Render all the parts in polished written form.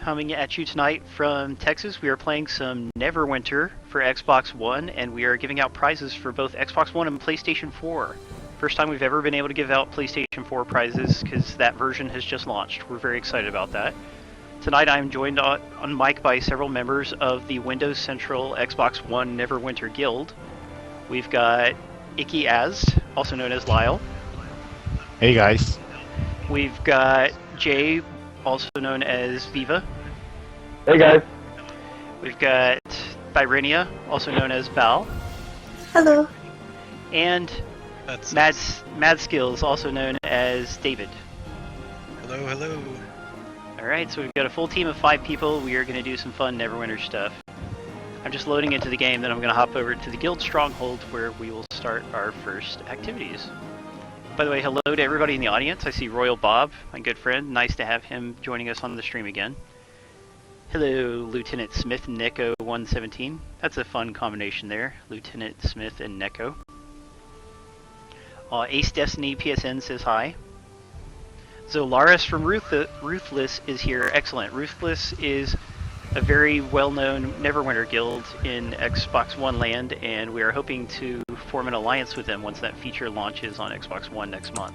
coming at you tonight from Texas. We are playing some Neverwinter for Xbox One, and we are giving out prizes for both Xbox One and PlayStation 4. First time we've ever been able to give out PlayStation 4 prizes, because that version has just launched. We're very excited about that. Tonight I am joined on mic by several members of the Windows Central Xbox One Neverwinter Guild. We've got IccyAsd, also known as Lyle. Hey guys. We've got Jay, also known as Viva. Hey guys. We've got Thyrennia, also known as Val. Hello. And MadSkeels, also known as David. Hello, hello. Alright, so we've got a full team of 5 people. We are going to do some fun Neverwinter stuff. I'm just loading into the game, then I'm going to hop over to the Guild Stronghold where we will start our first activities. By the way, hello to everybody in the audience. I see Royal Bob, my good friend. Nice to have him joining us on the stream again. Hello, Lieutenant Smith and Neko 117. That's a fun combination there, Lieutenant Smith and Neko. Ace Destiny PSN says hi. Zolaris from Ruthless is here. Excellent. Ruthless is a very well-known Neverwinter guild in Xbox One land, and we are hoping to form an alliance with them once that feature launches on Xbox One next month.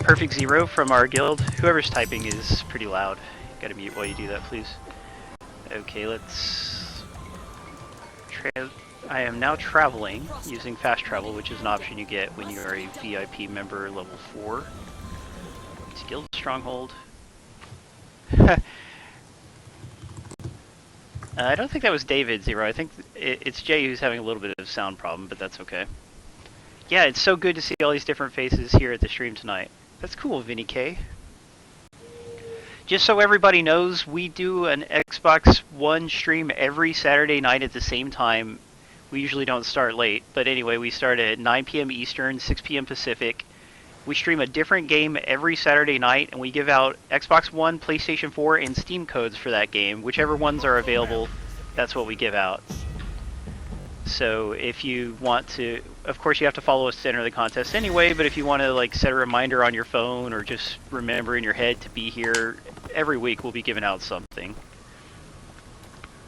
Perfect Zero from our guild. Whoever's typing is pretty loud. Gotta mute while you do that, please. Okay, let's... I am now traveling using fast travel, which is an option you get when you are a VIP member level 4. It's Guild Stronghold. I don't think that was David Zero. I think it's Jay who's having a little bit of sound problem, but that's okay. Yeah, it's so good to see all these different faces here at the stream tonight. That's cool, Vinny K. Just so everybody knows, we do an Xbox One stream every Saturday night at the same time. We usually don't start late, but anyway, we start at 9 p.m. Eastern, 6 p.m. Pacific. We stream a different game every Saturday night, and we give out Xbox One, PlayStation 4, and Steam codes for that game. Whichever ones are available, that's what we give out. So if you want to, of course you have to follow us to enter the contest anyway, but if you want to like set a reminder on your phone or just remember in your head to be here, every week we'll be giving out something.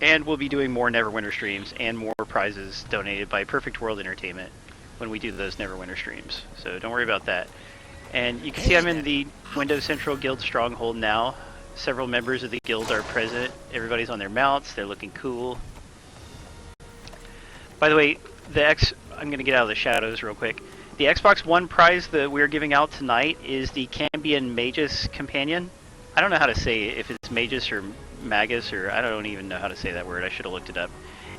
And we'll be doing more Neverwinter streams and more prizes donated by Perfect World Entertainment when we do those Neverwinter streams. So don't worry about that. And you can see I'm in the Windows Central Guild Stronghold now. Several members of the guild are present. Everybody's on their mounts. They're looking cool. By the way, I'm going to get out of the shadows real quick. The Xbox One prize that we're giving out tonight is the Cambion Magus Companion. I don't know how to say it, if it's Magus or Magus, or I don't even know how to say that word. I should have looked it up.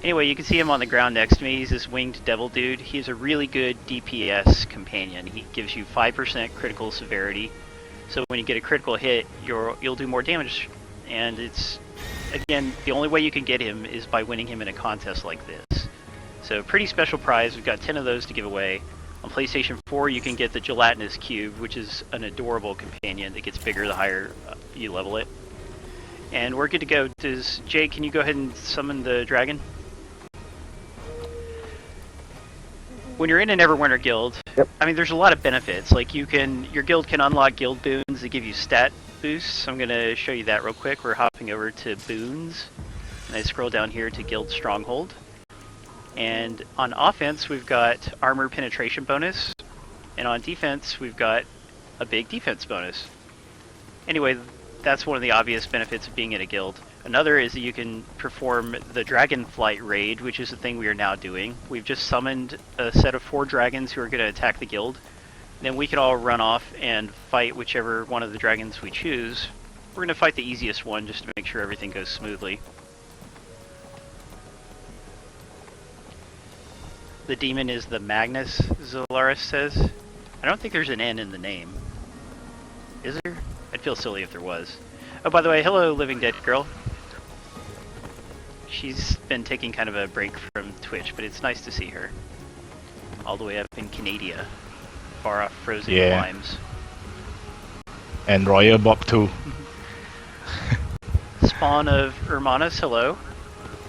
Anyway, you can see him on the ground next to me. He's this winged devil dude. He's a really good DPS companion. He gives you 5% critical severity. So when you get a critical hit, you'll do more damage. And it's, again, the only way you can get him is by winning him in a contest like this. So pretty special prize. We've got 10 of those to give away. On PlayStation 4, you can get the Gelatinous Cube, which is an adorable companion that gets bigger the higher you level it. And we're good to go. Jay, can you go ahead and summon the dragon? When you're in a Neverwinter guild, yep. I mean, there's a lot of benefits. Like your guild can unlock guild boons that give you stat boosts. I'm gonna show you that real quick. We're hopping over to boons, and I scroll down here to Guild Stronghold. And on offense, we've got armor penetration bonus, and on defense, we've got a big defense bonus. Anyway, that's one of the obvious benefits of being in a guild. Another is that you can perform the Dragonflight raid, which is the thing we are now doing. We've just summoned a set of 4 dragons who are going to attack the guild. Then we can all run off and fight whichever one of the dragons we choose. We're going to fight the easiest one just to make sure everything goes smoothly. The demon is the Magnus, Zolaris says. I don't think there's an N in the name. Is there? I'd feel silly if there was. Oh, by the way, hello, Living Dead Girl. She's been taking kind of a break from Twitch, but it's nice to see her. All the way up in Canada. Far off frozen climes. And Royal Bob too. Spawn of Hermanus, hello.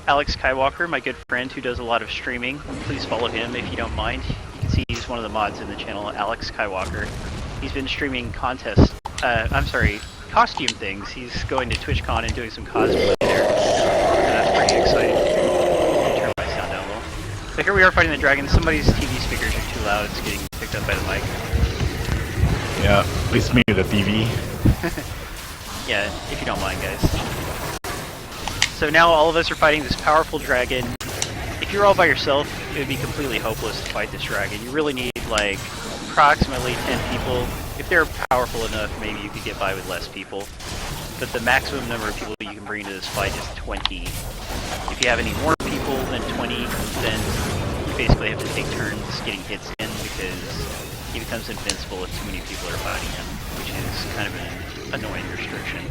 Alex Skywalker, my good friend who does a lot of streaming. Please follow him if you don't mind. You can see he's one of the mods in the channel, Alex Skywalker. He's been streaming contests, costume things. He's going to TwitchCon and doing some cosplay there. So that's pretty exciting. Let me turn my sound down a little. So here we are fighting the dragon. Somebody's TV speakers are too loud. It's getting picked up by the mic. Yeah, please mute the TV. Yeah, if you don't mind, guys. So now all of us are fighting this powerful dragon. If you're all by yourself, it would be completely hopeless to fight this dragon. You really need, like, approximately 10 people. If they're powerful enough, maybe you could get by with less people. But the maximum number of people you can bring to this fight is 20. If you have any more people than 20, then you basically have to take turns getting hits in because he becomes invincible if too many people are fighting him, which is kind of an annoying restriction.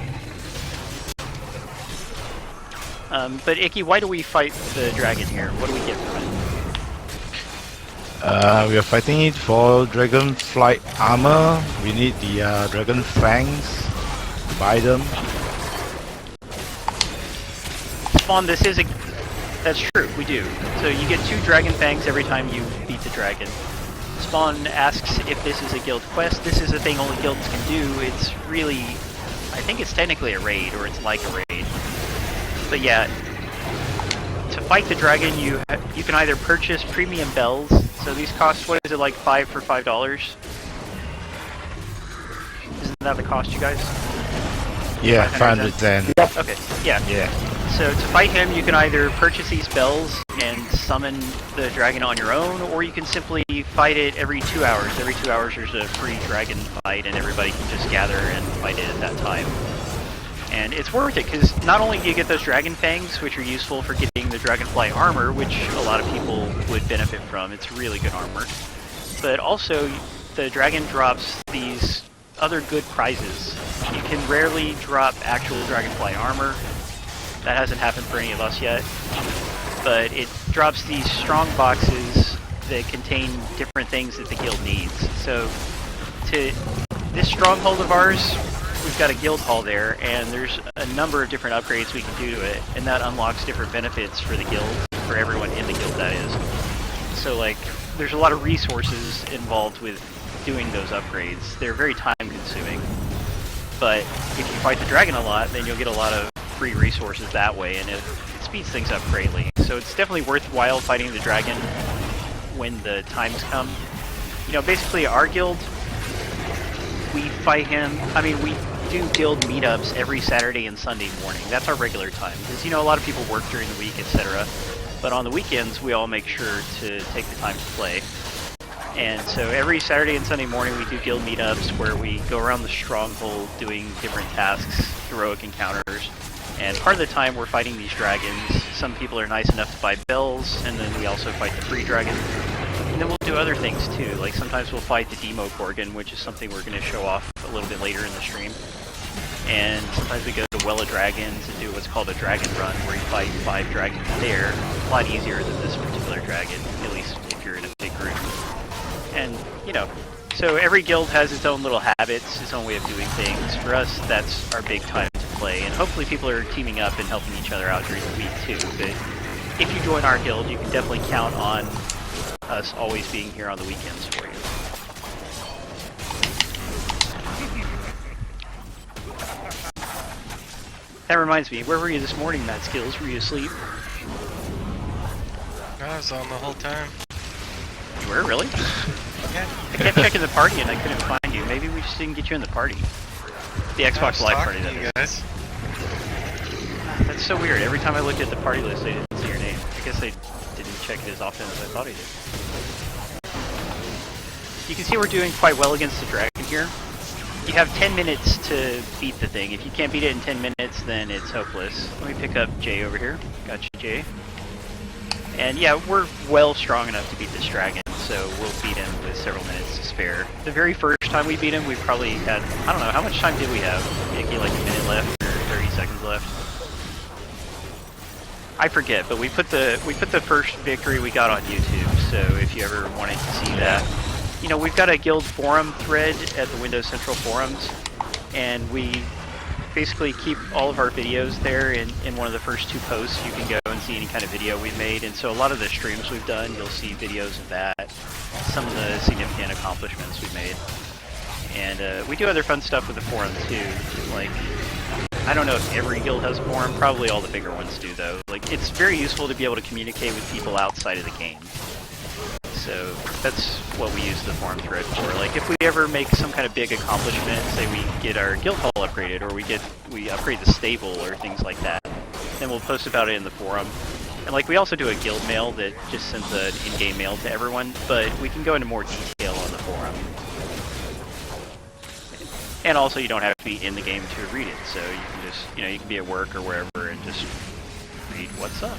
But Icky, why do we fight the dragon here? What do we get from it? We are fighting it for Dragonflight armor. We need the Dragon Fangs. Buy them. Spawn, this is a... That's true, we do. So you get 2 Dragon Fangs every time you beat the dragon. Spawn asks if this is a guild quest. This is a thing only guilds can do. It's really... I think it's technically a raid, or it's like a raid. But yeah, to fight the dragon, you can either purchase premium bells. So these cost, what is it, like $5 for $5? Isn't that the cost, you guys? Yeah, 510. Okay, yeah. Yeah. So to fight him, you can either purchase these bells and summon the dragon on your own, or you can simply fight it every 2 hours. Every 2 hours there's a free dragon fight, and everybody can just gather and fight it at that time. And it's worth it, because not only do you get those dragon fangs, which are useful for getting the dragonfly armor, which a lot of people would benefit from. It's really good armor. But also, the dragon drops these other good prizes. You can rarely drop actual dragonfly armor. That hasn't happened for any of us yet. But it drops these strong boxes that contain different things that the guild needs. So, to this stronghold of ours, we've got a guild hall there, and there's a number of different upgrades we can do to it, and that unlocks different benefits for the guild, for everyone in the guild, that is. So, like, there's a lot of resources involved with doing those upgrades. They're very time-consuming, but if you fight the dragon a lot, then you'll get a lot of free resources that way, and it speeds things up greatly. So it's definitely worthwhile fighting the dragon when the times come. You know, basically our guild, we fight him, I mean, we do guild meetups every Saturday and Sunday morning. That's our regular time, because, you know, a lot of people work during the week, etc. But on the weekends, we all make sure to take the time to play. And so every Saturday and Sunday morning, we do guild meetups where we go around the stronghold doing different tasks, heroic encounters. And part of the time, we're fighting these dragons. Some people are nice enough to buy bells, and then we also fight the free dragon. And then we'll do other things too, like sometimes we'll fight the Demogorgon, which is something we're going to show off a little bit later in the stream. And sometimes we go to Well of Dragons and do what's called a dragon run, where you fight 5 dragons there. A lot easier than this particular dragon, at least if you're in a big group. And, you know, so every guild has its own little habits, its own way of doing things. For us, that's our big time to play, and hopefully people are teaming up and helping each other out during the week too. But if you join our guild, you can definitely count on us always being here on the weekends for you. That reminds me, where were you this morning, MadSkeels? Were you asleep? No, I was on the whole time. You were, really? Yeah. I kept checking the party and I couldn't find you. Maybe we just didn't get you in the party. The Xbox Live party, that is. Guys. That's so weird. Every time I looked at the party list, I didn't see your name. I guess I didn't check it as often as I thought I did. You can see we're doing quite well against the dragon here. You have 10 minutes to beat the thing. If you can't beat it in 10 minutes, then it's hopeless. Let me pick up Jay over here. Got you, Jay. And yeah, we're well strong enough to beat this dragon, so we'll beat him with several minutes to spare. The very first time we beat him, we probably had, I don't know, how much time did we have? Maybe like a minute left or 30 seconds left. I forget, but we put the first victory we got on YouTube, so if you ever wanted to see that. You know, we've got a guild forum thread at the Windows Central forums, and we basically keep all of our videos there in one of the first 2 posts. You can go and see any kind of video we've made, and so a lot of the streams we've done, you'll see videos of that, some of the significant accomplishments we've made. And we do other fun stuff with the forum too. Like, I don't know if every guild has a forum. Probably all the bigger ones do, though. Like, it's very useful to be able to communicate with people outside of the game. So that's what we use the forum thread for. Like, if we ever make some kind of big accomplishment, say we get our guild hall upgraded, or we upgrade the stable, or things like that, then we'll post about it in the forum. And like, we also do a guild mail that just sends an in-game mail to everyone, but we can go into more detail on the forum. And also, you don't have to be in the game to read it, so you can just, you can be at work or wherever and just read what's up.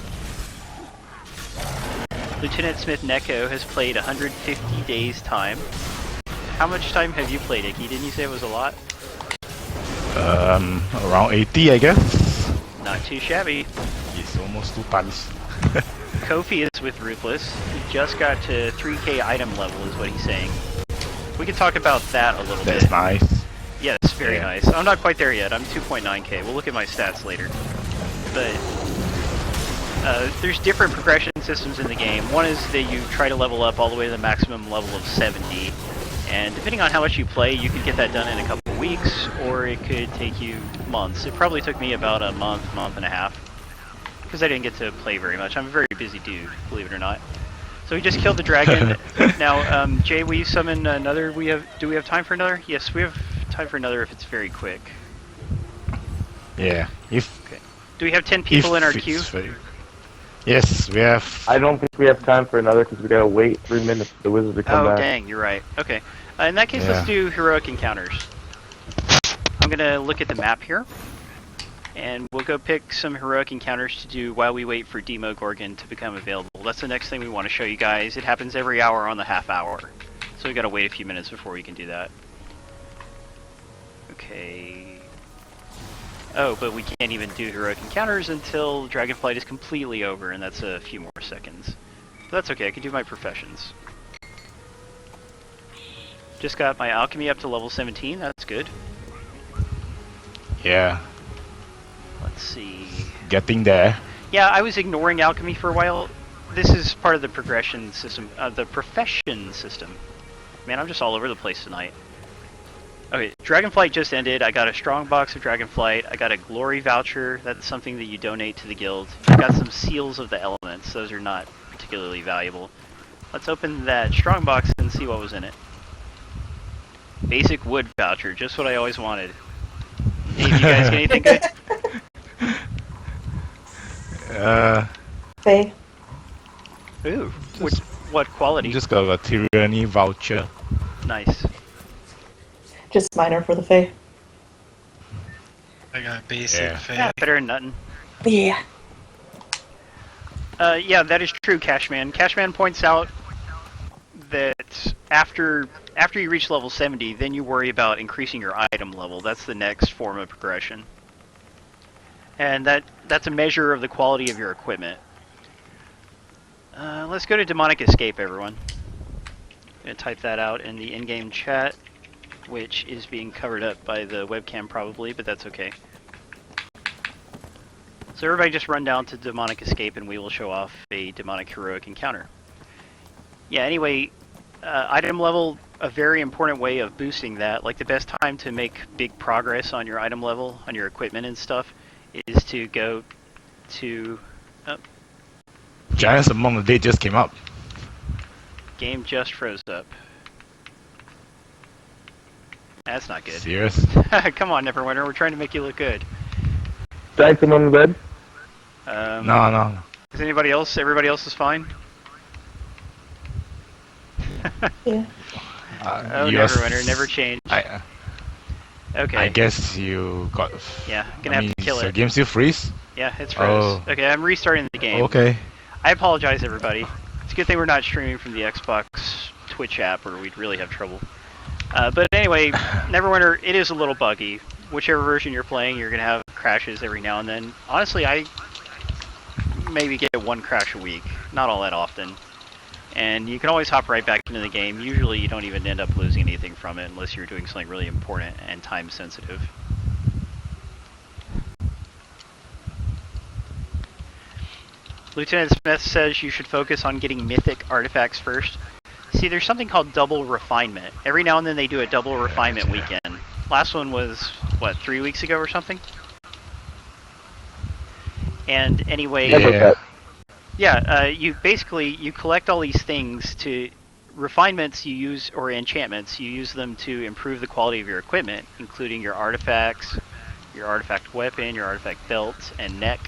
Lieutenant Smith Neko has played 150 days time. How much time have you played, Icky? Didn't you say it was a lot? Around 80, I guess. Not too shabby. It's almost 2 tons. Kofi is with Ruthless. He just got to 3k item level, is what he's saying. We can talk about that a little bit. That's nice. Yes, very nice. I'm not quite there yet. I'm 2.9k. We'll look at my stats later. But there's different progression systems in the game. One is that you try to level up all the way to the maximum level of 70. And depending on how much you play, you could get that done in a couple of weeks, or it could take you months. It probably took me about a month and a half, because I didn't get to play very much. I'm a very busy dude, believe it or not. So we just killed the dragon. Now, Jay, will you summon another? Do we have time for another? Yes, we have time for another if it's very quick. Yeah. Okay. Do we have 10 people in our queue? Yes, we have. I don't think we have time for another because we gotta wait 3 minutes for the wizard to come back. Oh, dang, you're right. Okay. In that case, let's do heroic encounters. I'm gonna look at the map here, and we'll go pick some heroic encounters to do while we wait for Demogorgon to become available. That's the next thing we want to show you guys. It happens every hour on the half hour, so we gotta wait a few minutes before we can do that. Okay. Oh, but we can't even do heroic encounters until Dragonflight is completely over, and that's a few more seconds. But that's okay, I can do my professions. Just got my alchemy up to level 17, that's good. Yeah. Let's see. Getting there. Yeah, I was ignoring alchemy for a while. This is part of the progression system, the profession system. Man, I'm just all over the place tonight. Okay, Dragonflight just ended. I got a strong box of Dragonflight. I got a glory voucher. That's something that you donate to the guild. I got some seals of the elements. Those are not particularly valuable. Let's open that strong box and see what was in it. Basic wood voucher, just what I always wanted. Hey, you guys get anything good? Faye. Ooh, what quality? Just got a Thyrennia voucher. Nice. Just minor for the Faye. I got basic Yeah. Faye. Yeah, better than nothing. Yeah. Yeah, that is true, Cashman. Cashman points out that after you reach level 70, then you worry about increasing your item level. That's the next form of progression. And that's a measure of the quality of your equipment. Let's go to Demonic Escape, everyone. I'm going to type that out in the in-game chat, which is being covered up by the webcam probably, but that's okay. So everybody just run down to Demonic Escape and we will show off a Demonic Heroic encounter. Yeah, anyway, item level, a very important way of boosting that, like the best time to make big progress on your item level, on your equipment and stuff, is to go to... Giants Among the Dead just came up. Game just froze up. That's not good. Serious? Come on, Neverwinter, we're trying to make you look good. Giants among the bed? No. Is everybody else is fine? Yeah. Oh, Neverwinter, never change. Okay. I guess you got... Yeah, gonna have to kill so it. game still freeze? Yeah, it's froze. Oh. Okay, I'm restarting the game. Okay. I apologize, everybody. It's a good thing we're not streaming from the Xbox Twitch app, or we'd really have trouble. But anyway, Neverwinter, it is a little buggy. Whichever version you're playing, you're gonna have crashes every now and then. Honestly, I maybe get one crash a week, not all that often. And you can always hop right back into the game. Usually you don't even end up losing anything from it unless you're doing something really important and time sensitive. Lieutenant Smith says you should focus on getting mythic artifacts first. See, there's something called double refinement. Every now and then they do a double refinement weekend. Last one was, what, 3 weeks ago or something? And anyway, you basically, you collect all these things to, refinements you use, or enchantments, you use them to improve the quality of your equipment, including your artifacts, your artifact weapon, your artifact belt, and neck.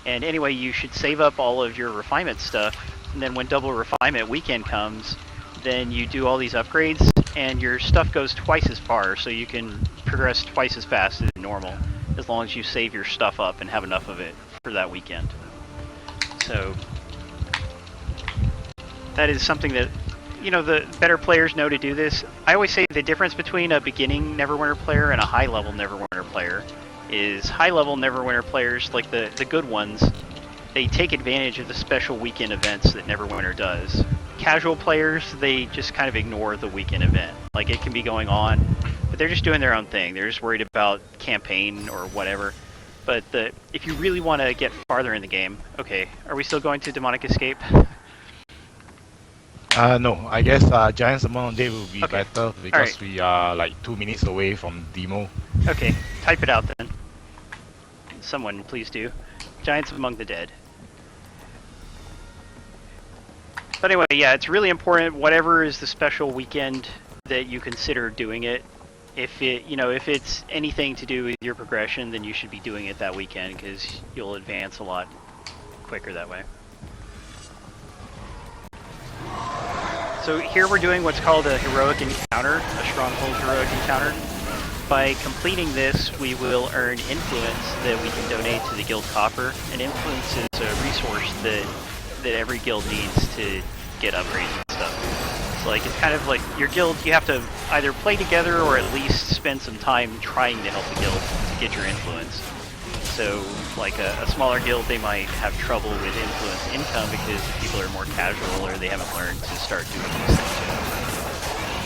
And anyway, you should save up all of your refinement stuff, and then when double refinement weekend comes, then you do all these upgrades, and your stuff goes twice as far, so you can progress twice as fast as normal, as long as you save your stuff up and have enough of it for that weekend. So, that is something that, you know, the better players know to do this. I always say the difference between a beginning Neverwinter player and a high-level Neverwinter player is high-level Neverwinter players, like the good ones, they take advantage of the special weekend events that Neverwinter does. Casual players, they just kind of ignore the weekend event. Like, it can be going on, but they're just doing their own thing. They're just worried about campaign or whatever. But if you really want to get farther in the game... Okay, are we still going to Demonic Escape? No, I guess Giants Among Day will be Okay. better because we are like 2 minutes away from demo. Okay, type it out then. Someone, please do. Giants Among the Dead. But anyway, yeah, it's really important, whatever is the special weekend that you consider doing it. If it, you know, if it's anything to do with your progression, then you should be doing it that weekend, because you'll advance a lot quicker that way. So here we're doing what's called a heroic encounter, a stronghold heroic encounter. By completing this, we will earn influence that we can donate to the guild coffer, and influence is a resource that every guild needs to get upgrades and stuff. So like, it's kind of like your guild, you have to either play together or at least spend some time trying to help the guild to get your influence. So like a smaller guild, they might have trouble with influence income because people are more casual or they haven't learned to start doing these things yet.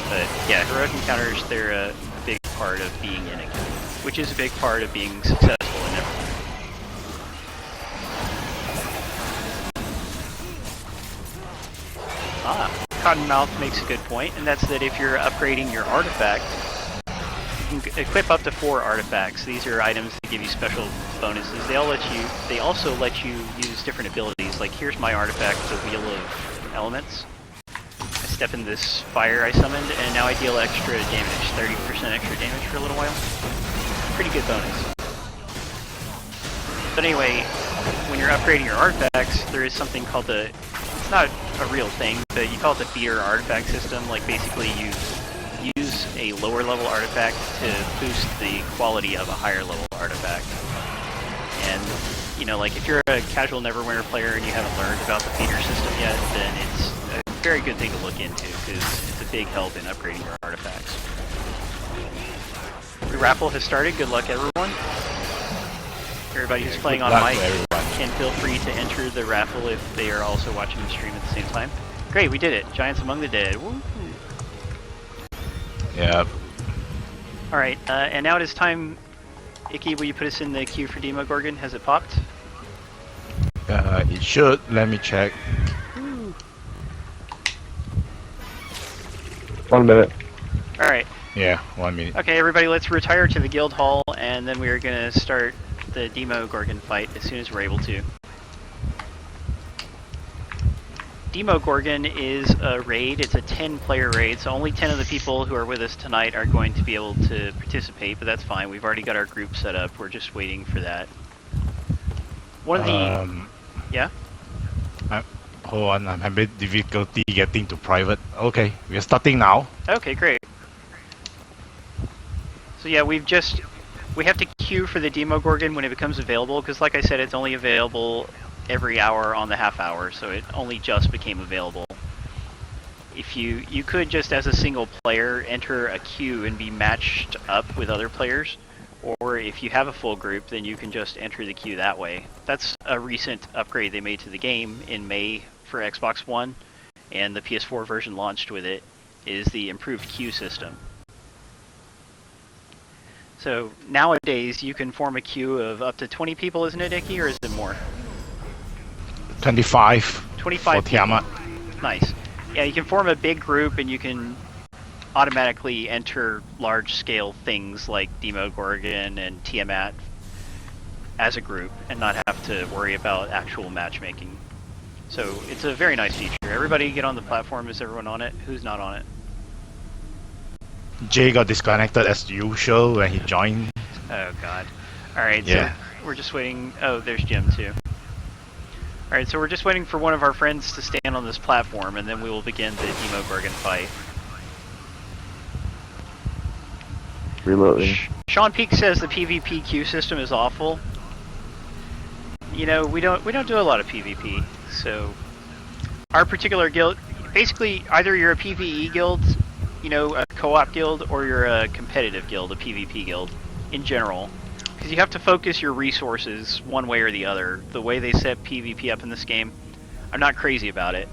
But yeah, heroic encounters, they're a big part of being in a guild, which is a big part of being successful in Neverwinter. Cottonmouth makes a good point, and that's that if you're upgrading your artifact, you can equip up to 4 artifacts. These are items that give you special bonuses. They also let you use different abilities. Like here's my artifact, the Wheel of Elements. I step in this fire I summoned, and now I deal extra damage, 30% extra damage for a little while. Pretty good bonus. But anyway, when you're upgrading your artifacts, there is something called the... It's not a real thing, but you call it the feeder artifact system. Like basically you use a lower level artifact to boost the quality of a higher level artifact. And, you know, like if you're a casual Neverwinter player and you haven't learned about the feeder system yet, then it's a very good thing to look into, because it's a big help in upgrading your artifacts. The raffle has started. Good luck, everyone. Everybody who's playing on mic can feel free to enter the raffle if they are also watching the stream at the same time. Great, we did it. Giants Among the Dead. Woo! Yep. Alright, and now it is time. Icky, will you put us in the queue for Demogorgon? Has it popped? It should. Let me check. Woo. 1 minute. Alright. Yeah, 1 minute. Okay, everybody, let's retire to the guild hall, and then we are going to start the Demogorgon fight as soon as we're able to. Demogorgon is a raid. It's a 10-player raid, so only 10 of the people who are with us tonight are going to be able to participate, but that's fine. We've already got our group set up. We're just waiting for that. One of the... Yeah? Hold on, I'm having difficulty getting to private. Okay, we're starting now. Okay, great. So yeah, we have to queue for the Demogorgon when it becomes available, because like I said, it's only available every hour on the half hour, so it only just became available. If you could just as a single player enter a queue and be matched up with other players, or if you have a full group, then you can just enter the queue that way. That's a recent upgrade they made to the game in May for Xbox One, and the PS4 version launched with it, is the improved queue system. So nowadays you can form a queue of up to 20 people, isn't it, Icky, or is it more? 25. 25 for Tiamat. Nice. Yeah, you can form a big group and you can automatically enter large-scale things like Demogorgon and Tiamat as a group and not have to worry about actual matchmaking. So it's a very nice feature. Everybody get on the platform. Is everyone on it? Who's not on it? Jay got disconnected as usual when he joined. Oh god. Alright, Yeah. so we're just waiting. Oh, there's Jim too. Alright, so we're just waiting for one of our friends to stand on this platform and then we will begin the Demogorgon fight. Reloading. Sean Peak says the PvP queue system is awful. You know, we don't do a lot of PvP, so our particular guild, basically either you're a PvE guild, you know, a co-op guild, or you're a competitive guild, a PvP guild in general. Because you have to focus your resources one way or the other. The way they set PvP up in this game, I'm not crazy about it,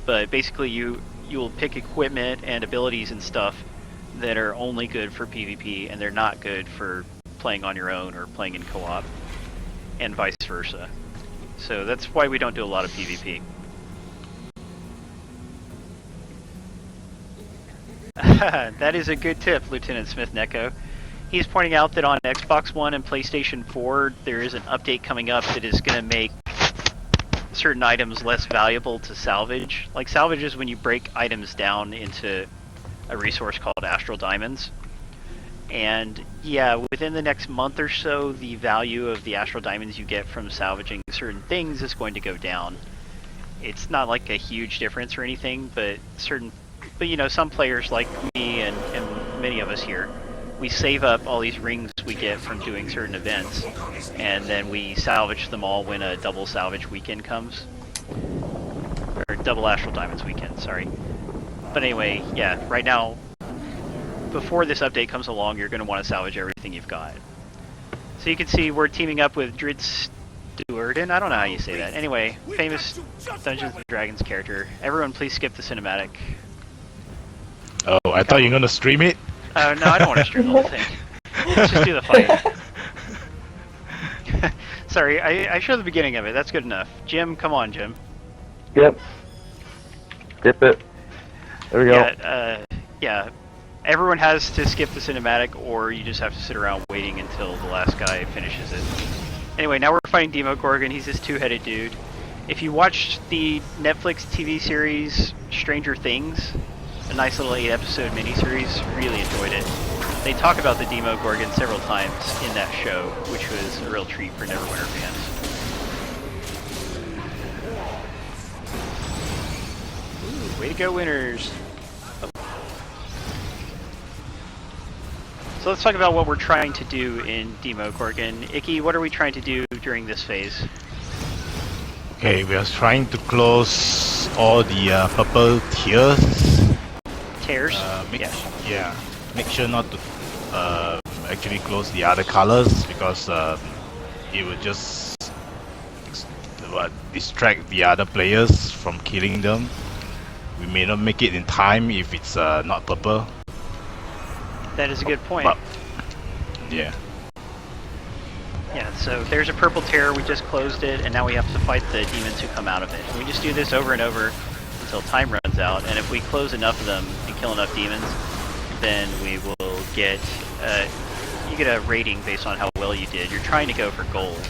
but basically you will pick equipment and abilities and stuff that are only good for PvP, and they're not good for playing on your own or playing in co-op, and vice versa. So that's why we don't do a lot of PvP. That is a good tip, Lieutenant Smith Neko. He's pointing out that on Xbox One and PlayStation 4, there is an update coming up that is going to make certain items less valuable to salvage. Like, salvage is when you break items down into a resource called Astral Diamonds. And yeah, within the next month or so, the value of the Astral Diamonds you get from salvaging certain things is going to go down. It's not like a huge difference or anything, but you know, some players like me and many of us here, we save up all these rings we get from doing certain events, and then we salvage them all when a double salvage weekend comes. Or double Astral Diamonds weekend, sorry. But anyway, yeah, right now, before this update comes along, you're going to want to salvage everything you've got. So you can see we're teaming up with Drid Stewardin, I don't know how you say that. Anyway, famous Dungeons & Dragons character. Everyone please skip the cinematic. Oh, I thought you were gonna stream it. Oh, no, I don't want to stream the whole thing. Let's just do the fight. Sorry, I showed the beginning of it. That's good enough. Jim, come on, Jim. Yep. Dip it. There we go. Yeah. Everyone has to skip the cinematic, or you just have to sit around waiting until the last guy finishes it. Anyway, now we're fighting Demogorgon. He's this two-headed dude. If you watched the Netflix TV series Stranger Things, a nice little 8-episode miniseries, really enjoyed it. They talk about the Demogorgon several times in that show, which was a real treat for Neverwinter fans. Ooh, way to go, winners! So let's talk about what we're trying to do in Demogorgon. Icky, what are we trying to do during this phase? Okay, we are trying to close all the purple tiers. Tears? Yeah, make sure not to actually close the other colors, because it will just distract the other players from killing them. We may not make it in time if it's not purple. That is a good point. But, yeah. Yeah, so there's a purple tear, we just closed it, and now we have to fight the demons who come out of it. And we just do this over and over until time runs out, and if we close enough of them and kill enough demons, then we will get, you get a rating based on how well you did. You're trying to go for gold,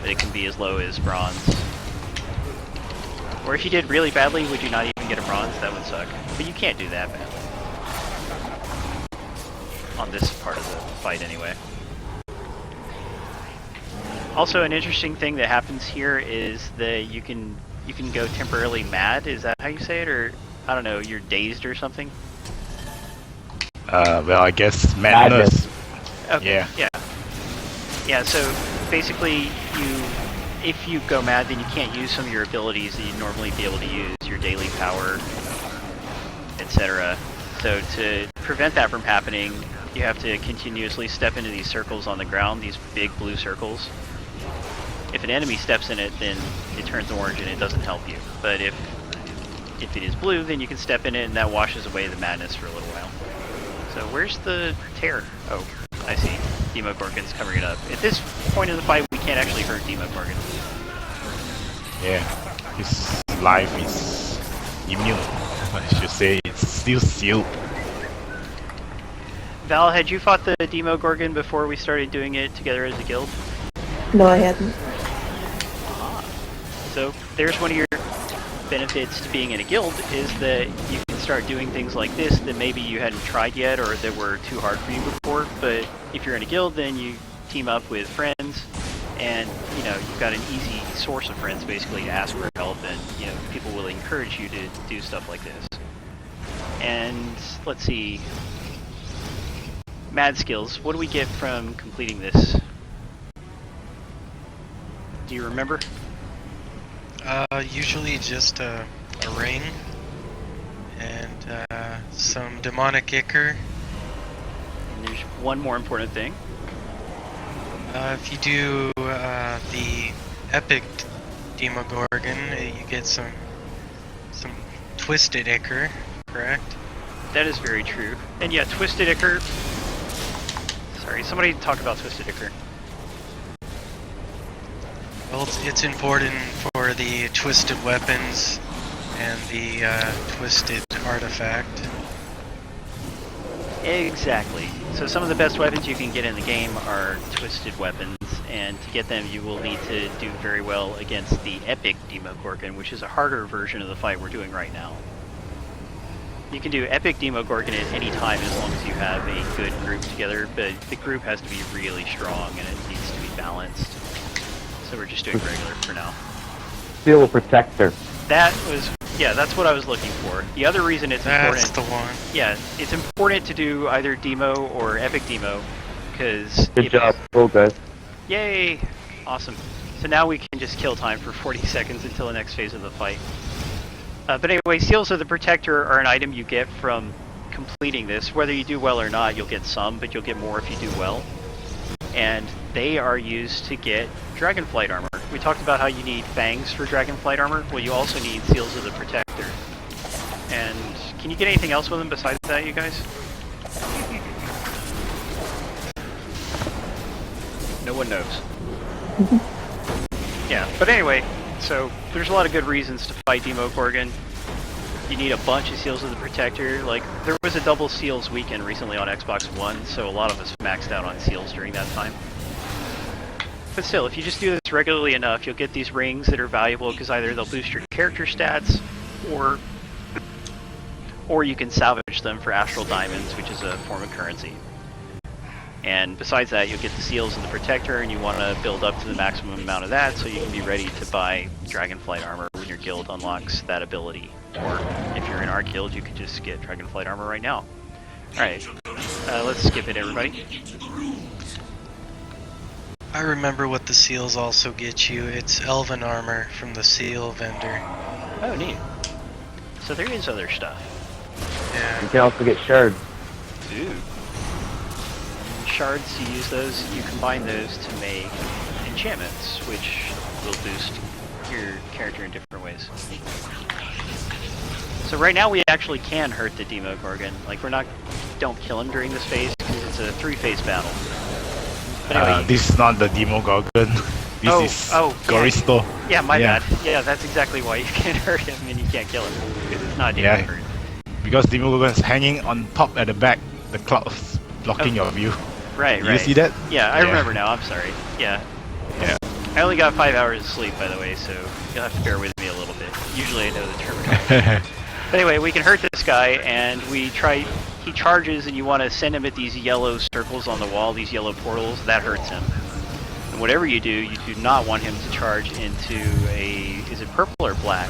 but it can be as low as bronze. Or if you did really badly, would you not even get a bronze? That would suck. But you can't do that badly. On this part of the fight anyway. Also, an interesting thing that happens here is that you can go temporarily mad. Is that how you say it? Or, I don't know, you're dazed or something? Well, I guess madness. Okay, Yeah. Yeah, so basically if you go mad, then you can't use some of your abilities that you'd normally be able to use, your daily power, etc. So to prevent that from happening, you have to continuously step into these circles on the ground, these big blue circles. If an enemy steps in it, then it turns orange and it doesn't help you. But if it is blue, then you can step in it and that washes away the madness for a little while. So where's the tear? Oh, I see. Demogorgon's covering it up. At this point in the fight, we can't actually hurt Demogorgon. Yeah, his life is immune I should say it's still sealed. Val, had you fought the Demogorgon before we started doing it together as a guild? No, I hadn't. So there's one of your benefits to being in a guild, is that you can start doing things like this that maybe you hadn't tried yet or that were too hard for you before. But if you're in a guild, then you team up with friends, and you know you've got an easy source of friends basically to ask for help, and you know people will encourage you to do stuff like this. And let's see, MadSkeels, what do we get from completing this? Do you remember? Usually just a ring and some demonic ichor. And there's one more important thing. If you do the epic Demogorgon, you get some twisted ichor, correct? That is very true. And yeah, Twisted Ichor. Sorry, somebody talk about Twisted Ichor. Well, it's important for the twisted weapons and the twisted artifact. Exactly. So some of the best weapons you can get in the game are twisted weapons, and to get them you will need to do very well against the epic Demogorgon, which is a harder version of the fight we're doing right now. You can do epic Demogorgon at any time as long as you have a good group together, but the group has to be really strong and it needs to be balanced. So we're just doing regular for now. Seal Protector. That was, yeah, that's what I was looking for. The other reason it's important... That's the one. Yeah, it's important to do either Demo or Epic Demo, because... Good job. Well, guys. Yay! Awesome. So now we can just kill time for 40 seconds until the next phase of the fight. But anyway, Seals of the Protector are an item you get from completing this. Whether you do well or not, you'll get some, but you'll get more if you do well. And they are used to get Dragonflight armor. We talked about how you need fangs for Dragonflight armor. Well, you also need Seals of the Protector. And can you get anything else with them besides that, you guys? No one knows. Yeah, but anyway, so there's a lot of good reasons to fight Demogorgon. You need a bunch of Seals of the Protector. Like, there was a double Seals weekend recently on Xbox One, so a lot of us maxed out on Seals during that time. But still, if you just do this regularly enough, you'll get these rings that are valuable because either they'll boost your character stats, or you can salvage them for Astral Diamonds, which is a form of currency. And besides that, you'll get the Seals and the Protector, and you want to build up to the maximum amount of that so you can be ready to buy Dragonflight armor when your guild unlocks that ability. Or if you're in our guild, you could just get Dragonflight armor right now. Alright, let's skip it, everybody. I remember what the seals also get you. It's elven armor from the seal vendor. Oh, neat. So there is other stuff. Yeah. You can also get shards. Ooh. Shards, you use those, you combine those to make enchantments, which will boost your character in different ways. So right now we actually can hurt the Demogorgon. Like, don't kill him during this phase, because it's a 3-phase battle. But anyway, This is not the Demogorgon. This is Goristo. Yeah, my bad. Yeah, that's exactly why you can't hurt him and you can't kill him, because it's not Demogorgon. Because Demogorgon is hanging on top at the back, the clouds blocking your view. Right, You see that? Yeah, I remember now, I'm sorry. Yeah. I only got 5 hours of sleep, by the way, so you'll have to bear with me a little bit. Usually I know the terminology. But anyway, we can hurt this guy, and he charges, and you want to send him at these yellow circles on the wall, these yellow portals. That hurts him. And whatever you do not want him to charge into is it purple or black?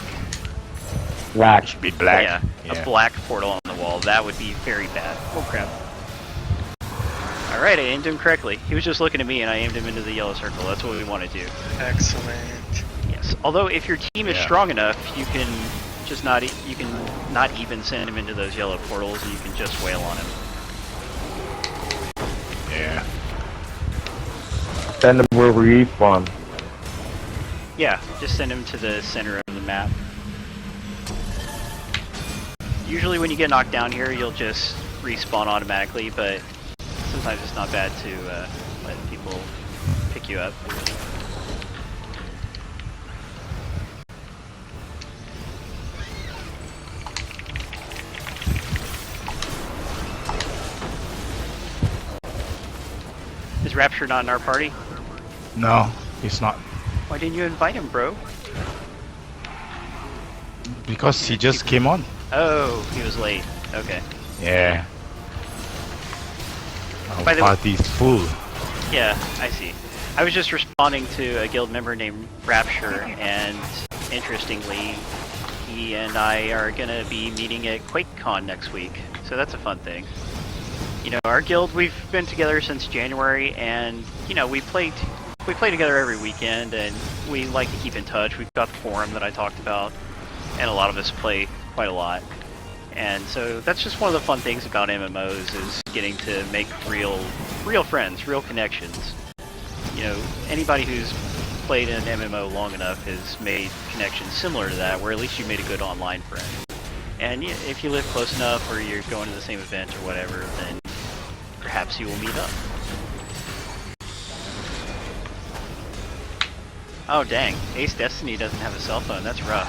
Black. Should be black. Yeah, a black portal on the wall. That would be very bad. Oh crap. Alright, I aimed him correctly. He was just looking at me and I aimed him into the yellow circle. That's what we want to do. Excellent. Yes. Although if your team is strong enough, you can not even send him into those yellow portals, and you can just wail on him. Yeah. Send them where we respawn. Yeah, just send him to the center of the map. Usually when you get knocked down here, you'll just respawn automatically, but sometimes it's not bad to let people pick you up. Is Rapture not in our party? No, he's not. Why didn't you invite him, bro? Because he just came on. Oh, he was late. Okay. Yeah. By Our the way- party's full. Yeah, I see. I was just responding to a guild member named Rapture, and interestingly, he and I are gonna be meeting at QuakeCon next week, so that's a fun thing. You know, our guild, we've been together since January, and, you know, we play together every weekend, and we like to keep in touch. We've got the forum that I talked about, and a lot of us play quite a lot. And so that's just one of the fun things about MMOs, is getting to make real friends, real connections. You know, anybody who's played an MMO long enough has made connections similar to that, where at least you made a good online friend. And if you live close enough, or you're going to the same event or whatever, then perhaps you will meet up. Oh dang, Ace Destiny doesn't have a cell phone, that's rough.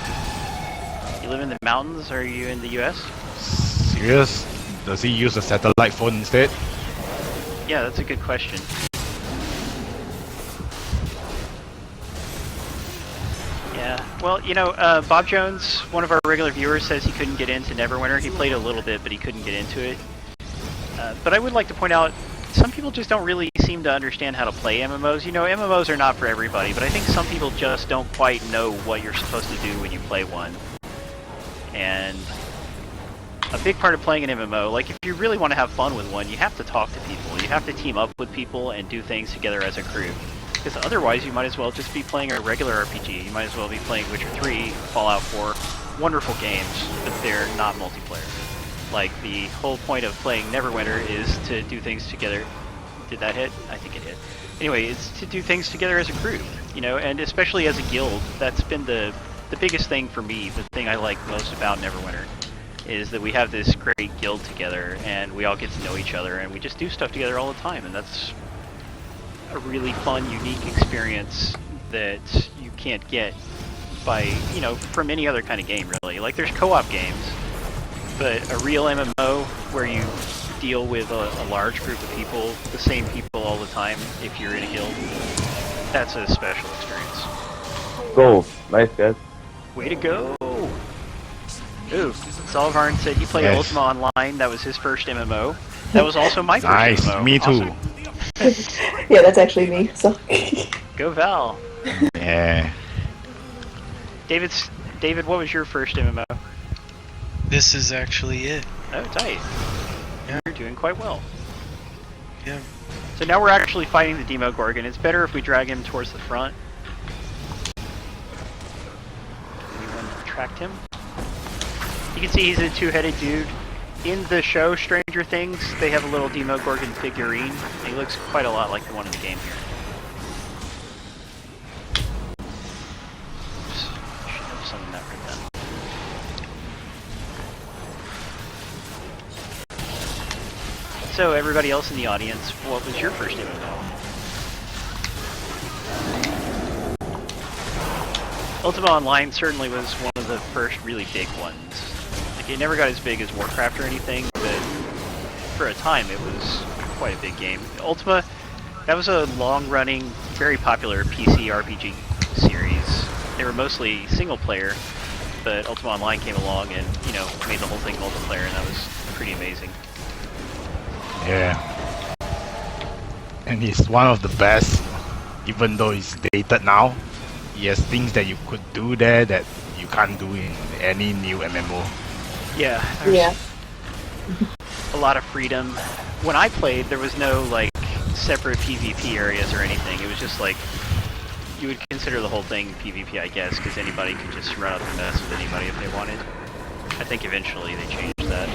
You live in the mountains, or are you in the US? Serious? Does he use a satellite phone instead? Yeah, that's a good question. Yeah, well, you know, Bob Jones, one of our regular viewers, says he couldn't get into Neverwinter. He played a little bit, but he couldn't get into it. But I would like to point out, some people just don't really seem to understand how to play MMOs. You know, MMOs are not for everybody, but I think some people just don't quite know what you're supposed to do when you play one. And a big part of playing an MMO, like if you really want to have fun with one, you have to talk to people. You have to team up with people and do things together as a crew. Because otherwise you might as well just be playing a regular RPG. You might as well be playing Witcher 3, Fallout 4, wonderful games, but they're not multiplayer. Like, the whole point of playing Neverwinter is to do things together. Did that hit? I think it hit. Anyway, it's to do things together as a crew, you know, and especially as a guild. That's been the biggest thing for me, the thing I like most about Neverwinter, is that we have this great guild together, and we all get to know each other, and we just do stuff together all the time, and that's a really fun, unique experience that you can't get by, you know, from any other kind of game, really. Like, there's co-op games, but a real MMO where you deal with a large group of people, the same people all the time, if you're in a guild, that's a special experience. Gold. Nice, guys. Way to go! Ooh, Solvarn said he played Yes. Ultima Online, that was his first MMO. That was also my first Nice, MMO. me too. Awesome. Yeah, that's actually me. So Go Val! Yeah. David, what was your first MMO? This is actually it. Oh, tight. Yeah. You're doing quite well. Yeah. So now we're actually fighting the Demogorgon. It's better if we drag him towards the front. Anyone tracked him? You can see he's a two-headed dude. In the show Stranger Things, they have a little Demogorgon figurine. He looks quite a lot like the one in the game here. Oops. Should have summoned that right then. So everybody else in the audience, what was your first MMO? Ultima Online certainly was one of the first really big ones. Like, it never got as big as Warcraft or anything, but for a time it was quite a big game. Ultima, that was a long-running, very popular PC RPG series. They were mostly single-player, but Ultima Online came along and, you know, made the whole thing multiplayer, and that was pretty amazing. Yeah. And he's one of the best, even though he's dated now. He has things that you could do there that you can't do in any new MMO. Yeah, there's yeah. a lot of freedom. When I played, there was no, like, separate PvP areas or anything. It was just like, you would consider the whole thing PvP, I guess, because anybody could just run out and mess with anybody if they wanted. I think eventually they changed that.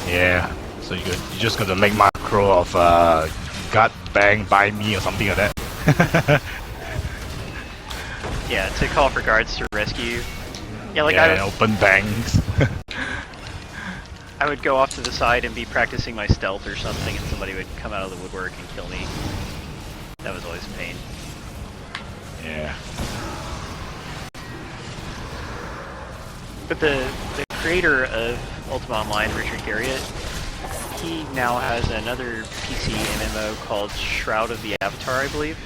Yeah. So you just got to make macro of gut bang by me or something like that. Yeah, to call for guards to rescue you. Yeah, like yeah, and open bangs. I would go off to the side and be practicing my stealth or something, and somebody would come out of the woodwork and kill me. That was always a pain. Yeah. But the creator of Ultima Online, Richard Garriott, he now has another PC MMO called Shroud of the Avatar, I believe.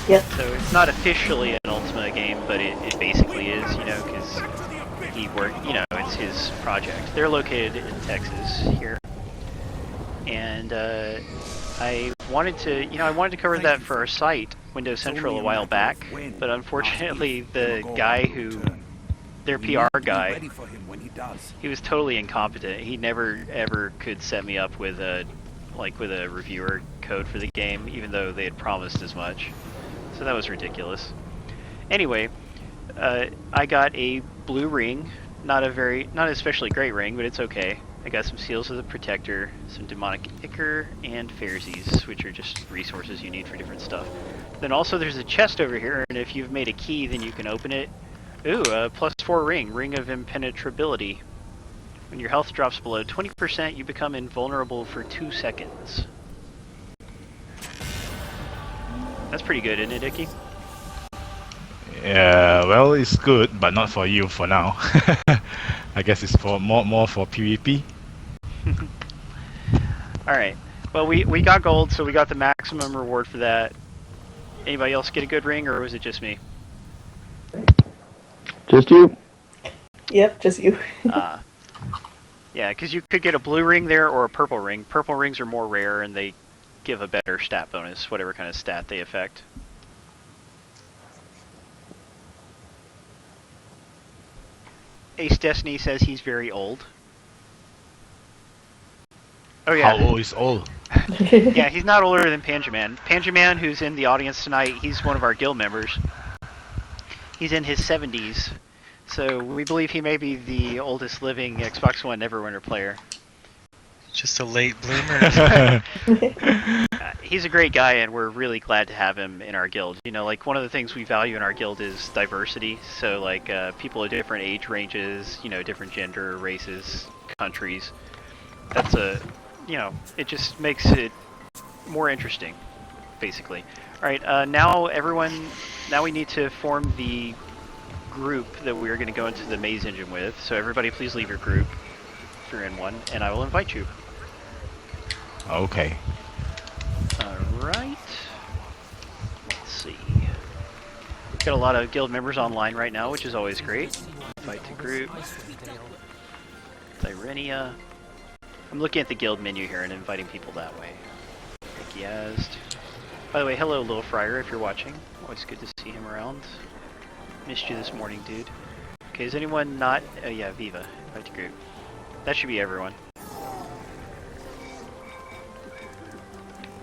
Yep. So it's not officially an Ultima game, but it basically is, you know, because he worked, you know, it's his project. They're located in Texas here. And I wanted to, you know, I wanted to cover that for our site, Windows Central, a while back, but unfortunately the guy who, their PR guy, he was totally incompetent. He never ever could set me up with a, like with a reviewer code for the game, even though they had promised as much. So that was ridiculous. Anyway, I got a blue ring, not especially great ring, but it's okay. I got some Seals of the Protector, some Demonic Ichor, and Fairsies, which are just resources you need for different stuff. Then also there's a chest over here, and if you've made a key, then you can open it. Ooh, a +4 ring, Ring of Impenetrability. When your health drops below 20%, you become invulnerable for 2 seconds. That's pretty good, isn't it, Icky? Yeah, well, it's good, but not for you for now. I guess it's for more for PvP. Alright, well we got gold, so we got the maximum reward for that. Anybody else get a good ring, or was it just me? Just you. Yep, just you. Yeah, because you could get a blue ring there or a purple ring. Purple rings are more rare and they give a better stat bonus, whatever kind of stat they affect. Ace Destiny says he's very old. Oh yeah. How old is old? Yeah, he's not older than Panjaman. Panjaman, who's in the audience tonight, he's one of our guild members. He's in his 70s, so we believe he may be the oldest living Xbox One Neverwinter player. Just a late bloomer. He's a great guy, and we're really glad to have him in our guild. You know, like, one of the things we value in our guild is diversity. So, like, people of different age ranges, you know, different gender, races, countries. That's a, you know, it just makes it more interesting, basically. Alright, now we need to form the group that we're going to go into the maze engine with. So everybody please leave your group if you're in one, and I will invite you. Okay. Alright. Let's see. Got a lot of guild members online right now, which is always great. Invite to group. Thyrennia. I'm looking at the guild menu here and inviting people that way. IccyAsd. By the way, hello Little Friar if you're watching. Always good to see him around. Missed you this morning, dude. Okay, is anyone not... Oh yeah, Viva. Invite to group. That should be everyone.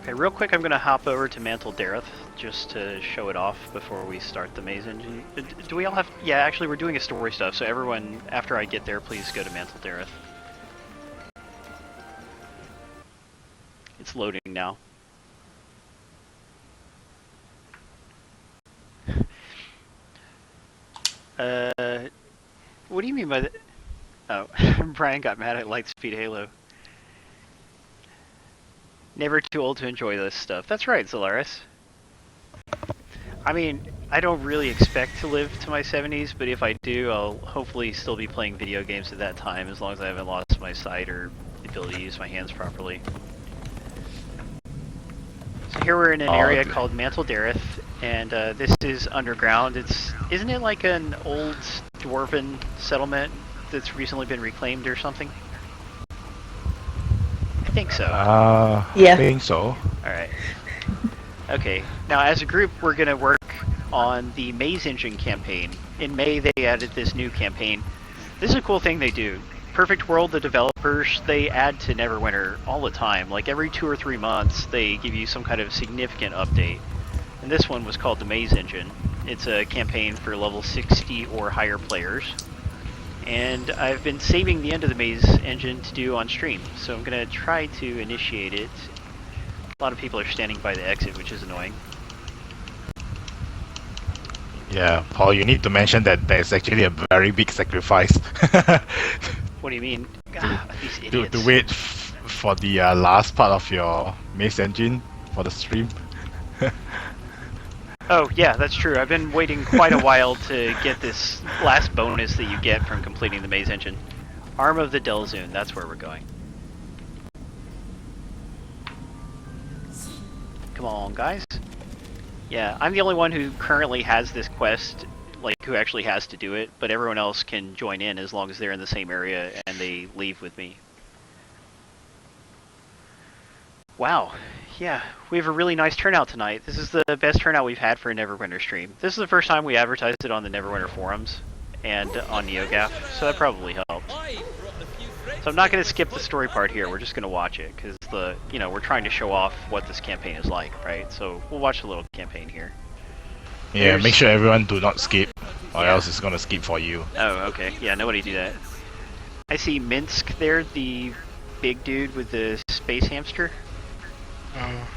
Okay, real quick, I'm going to hop over to Mantle Dareth just to show it off before we start the maze engine. Do we all have... Yeah, actually, we're doing a story stuff, so everyone, after I get there, please go to Mantle Dareth. It's loading now. What do you mean by that? Oh, Brian got mad at Lightspeed Halo. Never too old to enjoy this stuff. That's right, Zolaris. I mean, I don't really expect to live to my 70s, but if I do, I'll hopefully still be playing video games at that time, as long as I haven't lost my sight or the ability to use my hands properly. So here we're in an area called Mantle Dareth, and this is underground. Isn't it like an old dwarven settlement that's recently been reclaimed or something? I think so. Yeah. I think so. Alright. Okay, now as a group we're going to work on the Maze Engine campaign. In May they added this new campaign. This is a cool thing they do. Perfect World, the developers, they add to Neverwinter all the time. Like every 2 or 3 months they give you some kind of significant update. And this one was called the Maze Engine. It's a campaign for level 60 or higher players. And I've been saving the end of the Maze Engine to do on stream, so I'm going to try to initiate it. A lot of people are standing by the exit, which is annoying. Yeah, Paul, you need to mention that there's actually a very big sacrifice. What do you mean? God, these idiots. to wait for the last part of your Maze Engine for the stream. Oh, yeah, that's true. I've been waiting quite a while to get this last bonus that you get from completing the Maze Engine. Arm of the Delzoon, that's where we're going. on, guys. Yeah, I'm the only one who currently has this quest, like, who actually has to do it, but everyone else can join in as long as they're in the same area and they leave with me. Wow, yeah, we have a really nice turnout tonight. This is the best turnout we've had for a Neverwinter stream. This is the first time we advertised it on the Neverwinter forums and on NeoGAF, so that probably helped. So I'm not going to skip the story part here, we're just going to watch it, because we're trying to show off what this campaign is like, right? So we'll watch the little campaign here. Yeah, make sure everyone do not skip, or else it's gonna skip for you. Oh, okay. Yeah, nobody do that. I see Minsk there, the big dude with the space hamster. Oh,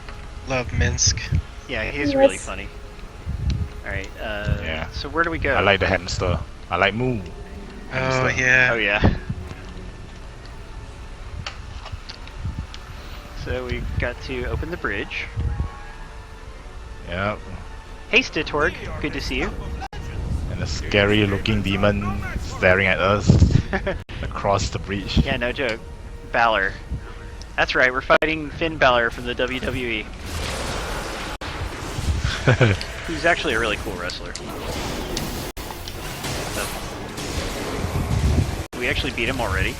love Minsk. Yeah, he's really funny. Alright, Yeah. so where do we go? I like the hamster. I like Moo. Oh Hamster. yeah. Oh, yeah. So we got to open the bridge. Yeah. Hey, Stitorg, good to see you. And a scary looking demon staring at us across the bridge. Yeah, no joke. Balor. That's right, we're fighting Finn Balor from the WWE. Who's actually a really cool wrestler. So, we actually beat him already.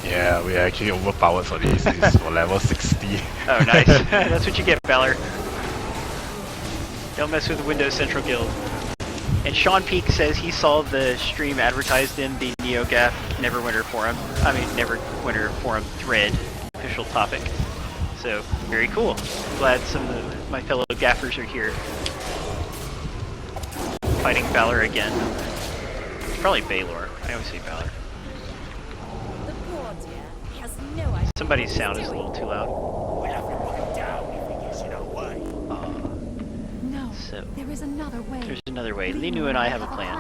Yeah, we're actually overpowered for this. It's for level 60. Oh, nice. That's what you get, Balor. Don't mess with the Windows Central Guild. And Sean Peak says he saw the stream advertised in the NeoGAF Neverwinter forum. Neverwinter forum thread, official topic. So, very cool. Glad some of my fellow gaffers are here. Fighting Balor again. It's probably Balor. I always say Balor. Somebody's sound is a little too loud. So, there is another way. There's another way. Linu and I have a plan.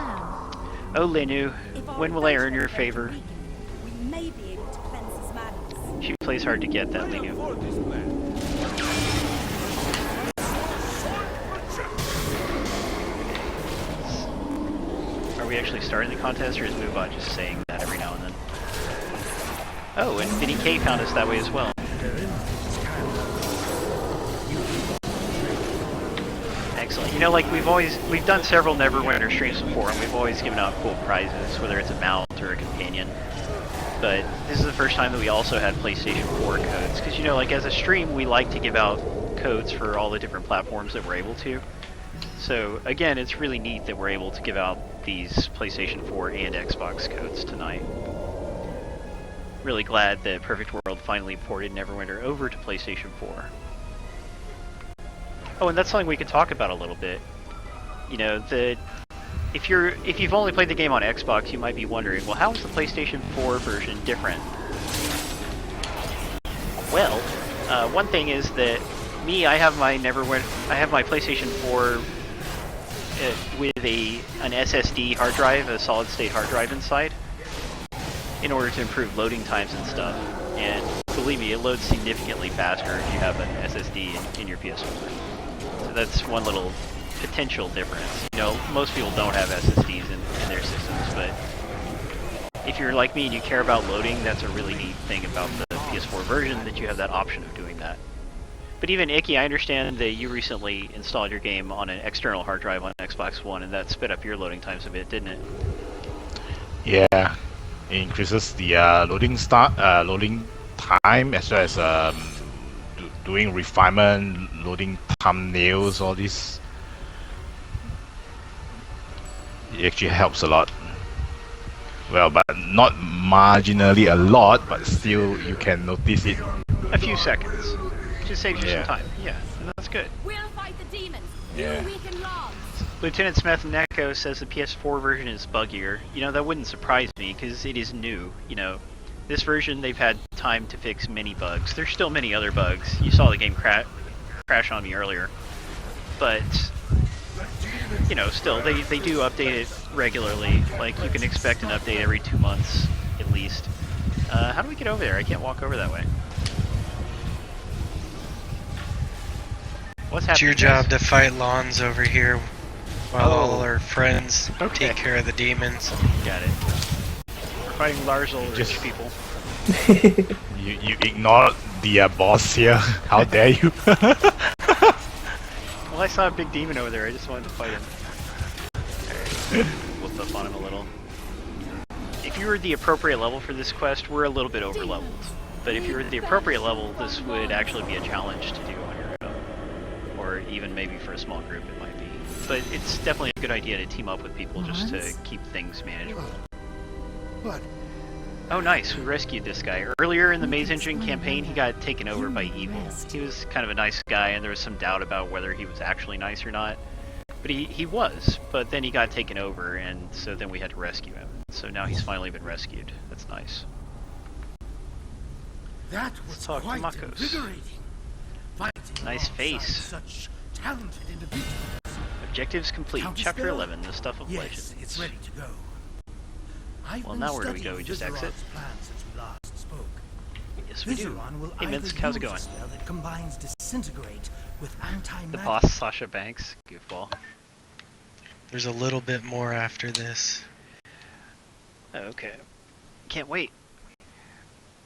Oh, Linu, when will I earn your favor? We may be able to cleanse his madness. She plays hard to get, that Linu. Are we actually starting the contest, or is Moobot just saying that every now and then? Oh, and Vinny K found us that way as well. Excellent. You know, like we've done several Neverwinter streams before, and we've always given out cool prizes, whether it's a mount or a companion. But this is the first time that we also had PlayStation 4 codes, because you know, like as a stream, we like to give out codes for all the different platforms that we're able to. So again, it's really neat that we're able to give out these PlayStation 4 and Xbox codes tonight. Really glad that Perfect World finally ported Neverwinter over to PlayStation 4. Oh, and that's something we could talk about a little bit. You know, if you've only played the game on Xbox, you might be wondering, well, how is the PlayStation 4 version different? Well, one thing is that I have my PlayStation 4 with an SSD hard drive, a solid state hard drive inside, in order to improve loading times and stuff. And believe me, it loads significantly faster if you have an SSD in your PS4. So that's one little potential difference. You know, most people don't have SSDs in their systems, but if you're like me and you care about loading, that's a really neat thing about the PS4 version, that you have that option of doing that. But even Icky, I understand that you recently installed your game on an external hard drive on Xbox One, and that sped up your loading times a bit, didn't it? Yeah, it increases the loading time, as well as doing refinement, loading thumbnails, all this. It actually helps a lot. Well, but not marginally a lot, but still you can notice it. A few seconds. Just saves you some time. Yeah, that's good. We'll fight the demons. Yeah. You weaken Lance. Lieutenant Smith Neko says the PS4 version is buggier. You know, that wouldn't surprise me, because it is new. You know, this version, they've had time to fix many bugs. There's still many other bugs. You saw the game crash on me earlier. But, you know, still, they do update it regularly. Like, you can expect an update every 2 months, at least. How do we get over there? I can't walk over that way. What's happening? It's your job to fight Lawns over here while Oh. all our friends Okay. take care of the demons. Got it. We're fighting Lars Ulrich Just- people. You ignore the boss here. How dare you? Well, I saw a big demon over there. I just wanted to fight him. Alright, whoop up on him a little. If you were the appropriate level for this quest, we're a little bit over leveled. But if you were the appropriate level, this would actually be a challenge to do on your own. Or even maybe for a small group it might be. But it's definitely a good idea to team up with people just to keep things manageable. But Oh nice, we rescued this guy. Earlier in the Maze Engine campaign, he got taken over by evil. He was kind of a nice guy and there was some doubt about whether he was actually nice or not. But he was, but then he got taken over and so then we had to rescue him. So now he's finally been rescued. That's nice. that Let's was talk to quite Makos. invigorating. Fighting Nice alongside face. Such talented individuals. Objectives complete. Countess Chapter Bill? 11, the stuff of Yes, legends. it's ready to go. I've Well, been now where do we studying go? We just Vizeron's exit? plan since we last spoke. Yes, we do. Vizeron will Hey, either Minsk, how's it use going? a spell that combines disintegrate with anti-magic. The boss, Sasha Banks, goofball. There's a little bit more after this. Oh, okay. Can't wait.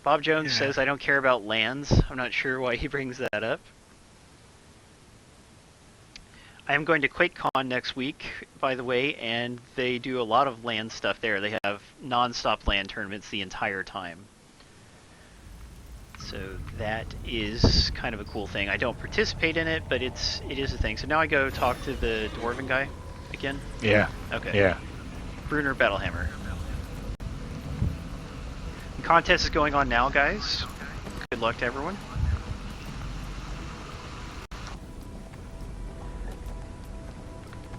Bob Jones Yeah. says I don't care about lands. I'm not sure why he brings that up. I am going to QuakeCon next week, by the way, and they do a lot of land stuff there. They have non-stop land tournaments the entire time. So that is kind of a cool thing. I don't participate in it, but it is a thing. So now I go talk to the Dwarven guy again. Yeah. Okay. Yeah. Bruner Battlehammer. The contest is going on now, guys. Good luck to everyone.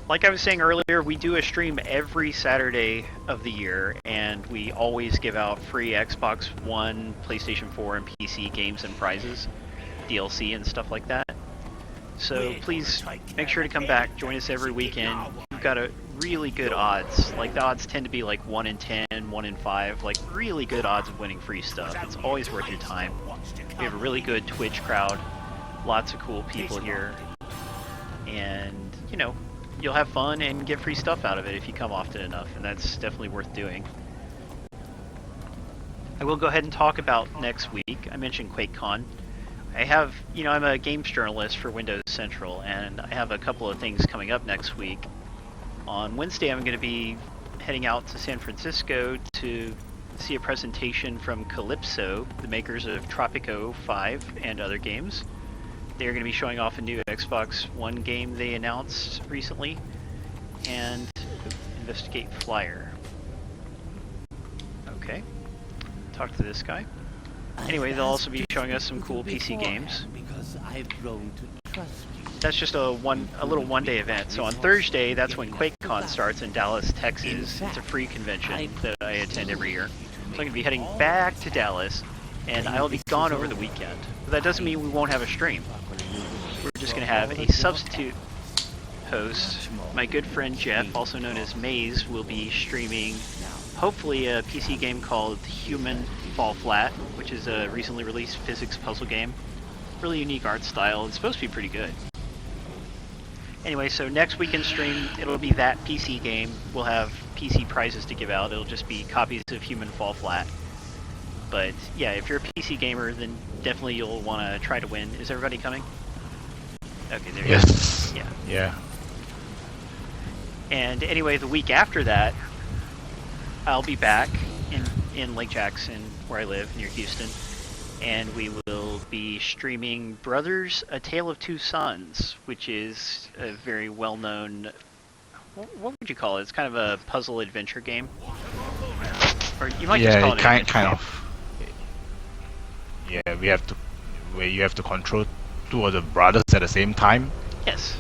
Like I was saying earlier, we do a stream every Saturday of the year, and we always give out free Xbox One, PlayStation 4, and PC games and prizes, DLC and stuff like that. So please make sure to come back, join us every weekend. We've got a really good odds. Like the odds tend to be like 1 in 10, 1 in 5, like really good odds of winning free stuff. It's always worth your time. We have a really good Twitch crowd, lots of cool people here, and you know, you'll have fun and get free stuff out of it if you come often enough, and that's definitely worth doing. I will go ahead and talk about next week. I mentioned QuakeCon. I have, you know, I'm a games journalist for Windows Central, and I have a couple of things coming up next week. On Wednesday, I'm going to be heading out to San Francisco to see a presentation from Calypso, the makers of Tropico 5 and other games. They're going to be showing off a new Xbox One game they announced recently, and Investigate Flyer. Okay, talk to this guy. Anyway, they'll also be showing us some cool PC games. Because I've grown to trust you. That's just a little one-day event. So on Thursday, that's when QuakeCon starts in Dallas, Texas. It's a free convention that I attend every year. So I'm going to be heading back to Dallas, and I'll be gone over the weekend. But that doesn't mean we won't have a stream. We're just going to have a substitute host. My good friend Jeff, also known as Maze, will be streaming hopefully a PC game called Human Fall Flat, which is a recently released physics puzzle game. Really unique art style. It's supposed to be pretty good. Anyway, so next weekend stream, it'll be that PC game. We'll have PC prizes to give out. It'll just be copies of Human Fall Flat. But yeah, if you're a PC gamer, then definitely you'll want to try to win. Is everybody coming? Okay, there you go. Yes. Yeah. Yeah. And anyway, the week after that, I'll be back in Lake Jackson, where I live, near Houston. And we will be streaming Brothers, A Tale of Two Sons, which is a very well-known... What would you call it? It's kind of a puzzle adventure game. Or you might just call it an adventure kind game. of. Yeah, where you have to control two of the brothers at the same time. Yes.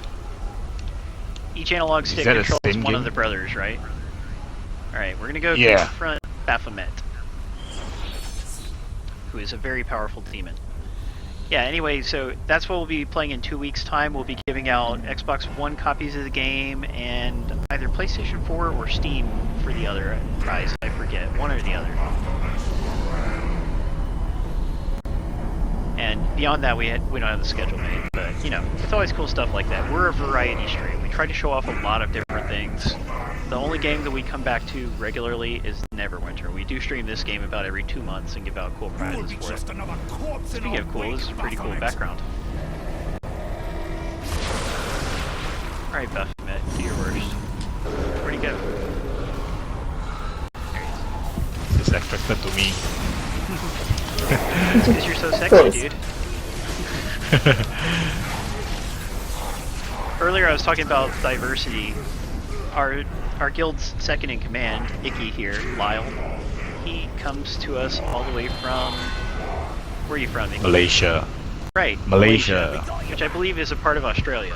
Each analog stick that the controls same one game? of the brothers, right? Alright, we're gonna go Yeah. confront Baphomet, who is a very powerful demon. Yeah, anyway, so that's what we'll be playing in 2 weeks' time. We'll be giving out Xbox One copies of the game and either PlayStation 4 or Steam for the other prize. I forget, one or the other. And beyond that, we don't have the schedule made, but you know, it's always cool stuff like that. We're a variety stream. We try to show off a lot of different things. The only game that we come back to regularly is Neverwinter. We do stream this game about every 2 months and give out cool prizes for it. Speaking of cool, this is a pretty cool background. Alright, Baphomet, do your worst. Where'd he go? There he is. This is expected to me. Because you're so sexy, dude. Earlier I was talking about diversity. Our guild's second in command, Icky here, Lyle, he comes to us all the way from... Where are you from, Icky? Malaysia. Right, Malaysia. which I believe is a part of Australia.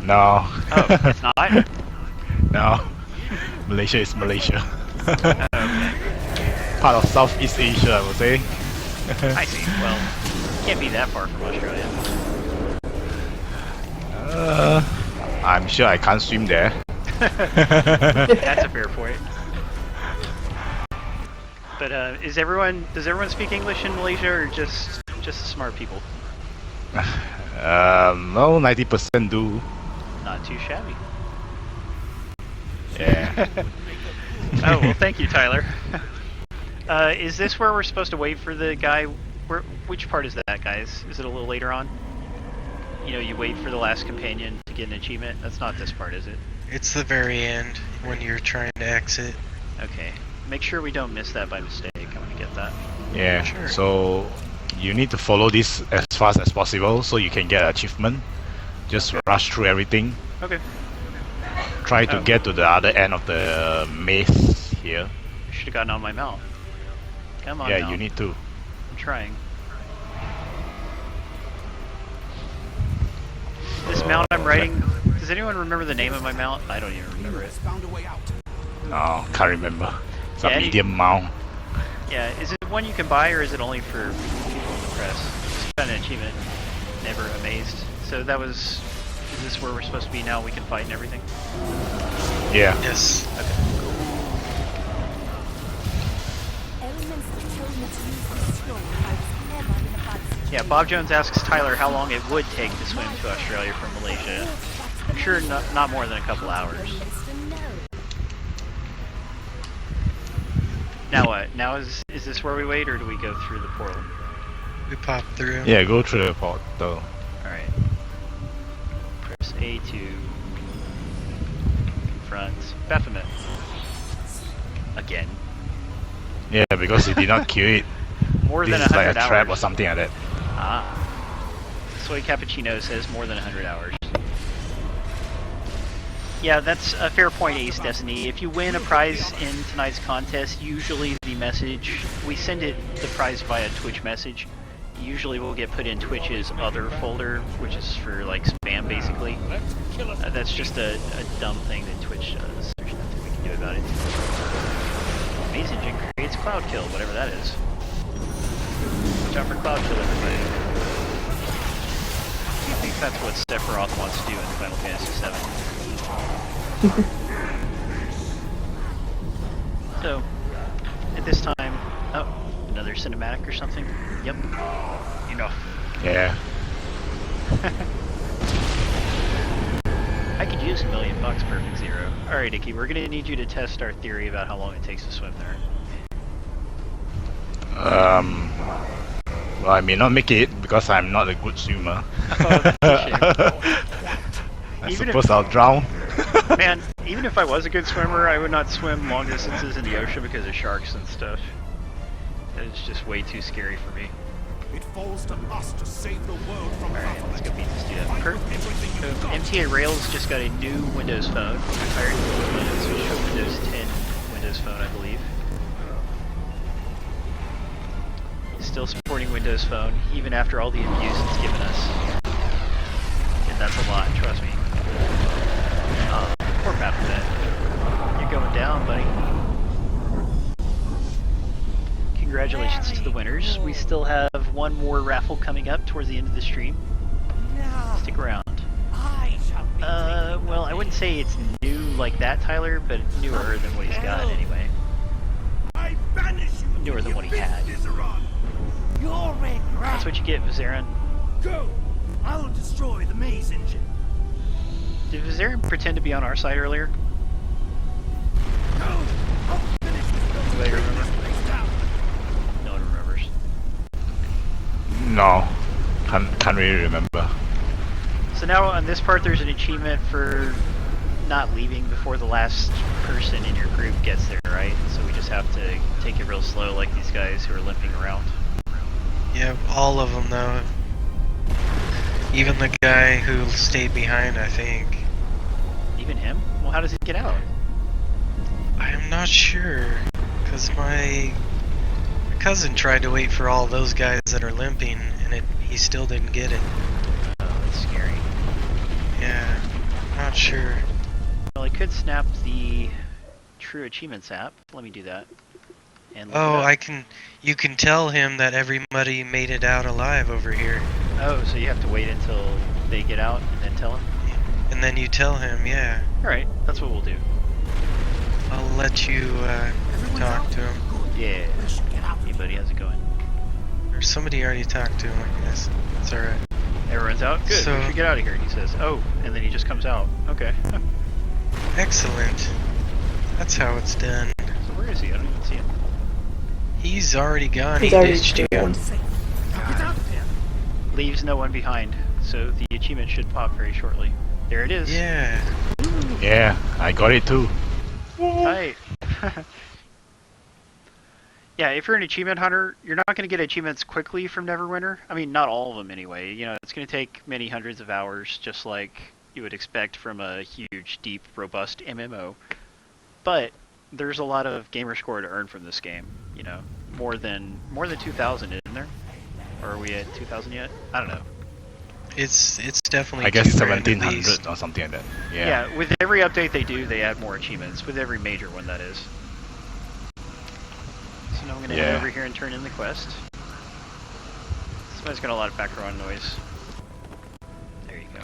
No. Oh, it's not? No. Malaysia is Malaysia. Okay. Part of Southeast Asia, I would say. I see. Well, can't be that far from Australia. I'm sure I can't swim there. That's a fair point. But does everyone speak English in Malaysia, or just the smart people? No, 90% do. Not too shabby. Yeah. Oh, well, thank you, Tyler. Is this where we're supposed to wait for the guy? Which part is that, guys? Is it a little later on? You know, you wait for the last companion to get an achievement? That's not this part, is it? It's the very end when you're trying to exit. Okay. Make sure we don't miss that by mistake. I want to get that. Yeah, Sure. so you need to follow this as fast as possible so you can get an achievement. Just rush through everything. Okay. Try to Oh. get to the other end of the maze here. I should have gotten on my mount. Come on, Yeah, mount. you need to. I'm trying. This mount I'm riding, does anyone remember the name of my mount? I don't even remember it. No, can't remember. It's a Yeah, medium mount. Yeah, is it one you can buy, or is it only for people in the press? Just got an achievement. Never amazed. So that was... Is this where we're supposed to be now? We can fight and everything? Yeah. Yes. Okay, cool. Elements that told me to use this scroll if I was ever in a bad situation. Yeah, Bob Jones asks Tyler how long it would take to swim to Australia from Malaysia. I'm sure not more than a couple hours. Now what? Now is this where we wait, or do we go through the portal? We pop through. Yeah, go through the portal. Alright. Press A to confront Baphomet. Again. Yeah, because he did not kill it. More This than is like 100 a hours. trap or something like that. Ah. Soy Cappuccino says more than 100 hours. Yeah, that's a fair point, Ace Destiny. If you win a prize in tonight's contest, usually the message, we send the prize via Twitch message. Usually we'll get put in Twitch's other folder, which is for like spam basically. That's just a dumb thing that Twitch does. There's nothing we can do about it. Maze Engine creates Cloud Kill, whatever that is. Watch out for Cloud Kill, everybody. I think that's what Sephiroth wants to do in Final Fantasy VII. So, at this time, oh, another cinematic or something? Yep. Enough. Yeah. I could use $1 million, Perfect Zero. Alright, Icky, we're gonna need you to test our theory about how long it takes to swim there. Well, I may not make it because I'm not a good swimmer. Oh, that's a shame. I Even suppose I'll drown. Man, even if I was a good swimmer, I would not swim long distances in the ocean because of sharks and stuff. It's just way too scary for me. It falls to us to save the world from Alright, let's go beat this dude up. MTA Rails just got a new Windows phone. Hired Windows, which is Windows 10 Windows phone, I believe. Still supporting Windows Phone, even after all the abuse it's given us. And that's a lot, trust me. Poor Baphomet. You're going down, buddy. Congratulations to the winners. We still have one more raffle coming up towards the end of the stream. Stick around. Well, I wouldn't say it's new like that, Tyler, but newer than what he's got anyway. Newer than what he had. That's what you get, Vizarin. Go! I'll destroy the maze engine. Did Vizarin pretend to be on our side earlier? Anybody remember? No one remembers. No, can't really remember. So now on this part there's an achievement for not leaving before the last person in your group gets there, right? So we just have to take it real slow like these guys who are limping around. Yeah, all of them though. Even the guy who stayed behind, I think. Even him? Well, how does he get out? I'm not sure, because my cousin tried to wait for all those guys that are limping, and he still didn't get it. Oh, that's scary. Yeah, not sure. Well, I could snap the True Achievements app. Let me do that. And look it Oh, up. you can tell him that everybody made it out alive over here. Oh, so you have to wait until they get out and then tell him? And then you tell him, yeah. Alright, that's what we'll do. I'll let you talk to him. Yeah. Hey buddy, how's it going? Or somebody already talked to him, I guess. It's alright. Everyone's out? Good, So- we should get out of here. He says, oh, and then he just comes out. Okay. Excellent. That's how it's done. So where is he? I don't even see him. He's already gone. He's He already ditched you. gone. Leaves no one behind, so the achievement should pop very shortly. There it is. Yeah. Yeah, I got it too. Tight. Yeah, if you're an achievement hunter, you're not going to get achievements quickly from Neverwinter. I mean, not all of them anyway. You know, it's going to take many hundreds of hours, just like you would expect from a huge, deep, robust MMO. But there's a lot of gamer score to earn from this game. You know, more than 2,000, isn't there? Or are we at 2,000 yet? I don't know. It's definitely I guess 2,000 at least. 1700 or something like that. Yeah. Yeah, with every update they do, they add more achievements. With every major one, that is. So now I'm going to head Yeah. over here and turn in the quest. Somebody's got a lot of background noise. There you go.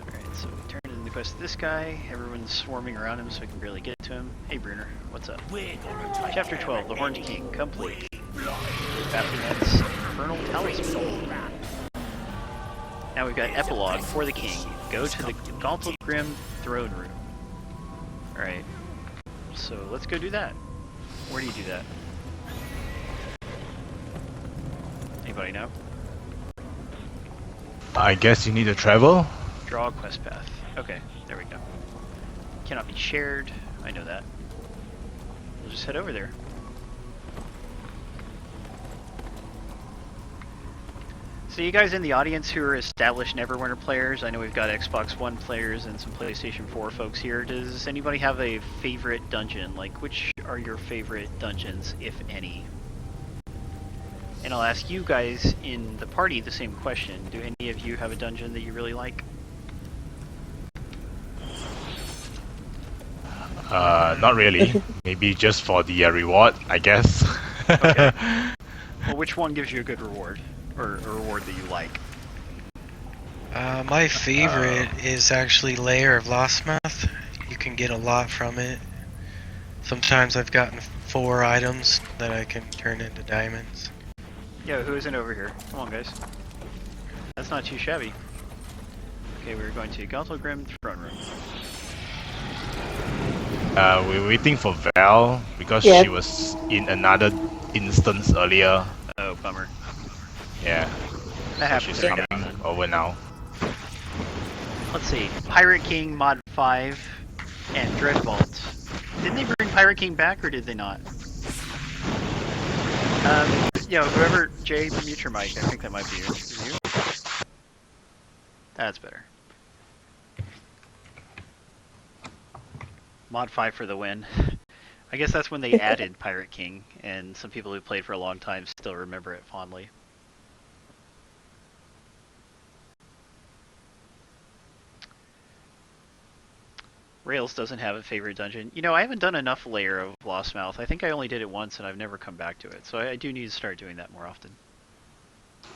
Alright, so we turn in the quest to this guy. Everyone's swarming around him so we can barely get to him. Hey Bruner, what's up? Chapter 12, The Horned King, complete. Baphomet's Infernal Talisman. Now we've got Epilogue for the King. Go to the GAUNTLGRYM throne room. Alright. So let's go do that. Where do you do that? Anybody know? I guess you need to travel. Draw a quest path. Okay, there we go. Cannot be shared. I know that. We'll just head over there. So you guys in the audience who are established Neverwinter players, I know we've got Xbox One players and some PlayStation 4 folks here. Does anybody have a favorite dungeon? Like, which are your favorite dungeons, if any? And I'll ask you guys in the party the same question. Do any of you have a dungeon that you really like? Not really. Maybe just for the reward, I guess. Okay. Well, which one gives you a good reward? Or a reward that you like? My favorite is actually Lair of Lostmouth. You can get a lot from it. Sometimes I've gotten 4 items that I can turn into diamonds. Yo, who isn't over here? Come on, guys. That's not too shabby. Okay, we're going to GAUNTLGRYM throne room. We're waiting for Val because Yeah. she was in another instance earlier. Oh, bummer. Yeah, That she's happens. coming over now. Let's see. Pirate King Mod 5 and Dreadvault. Didn't they bring Pirate King back, or did they not? Whoever... Jay, mute your mic. I think that might be you. Is it you? That's better. Mod 5 for the win. I guess that's when they added Pirate King, and some people who played for a long time still remember it fondly. Rails doesn't have a favorite dungeon. You know, I haven't done enough Lair of Lostmouth. I think I only did it once and I've never come back to it. So I do need to start doing that more often.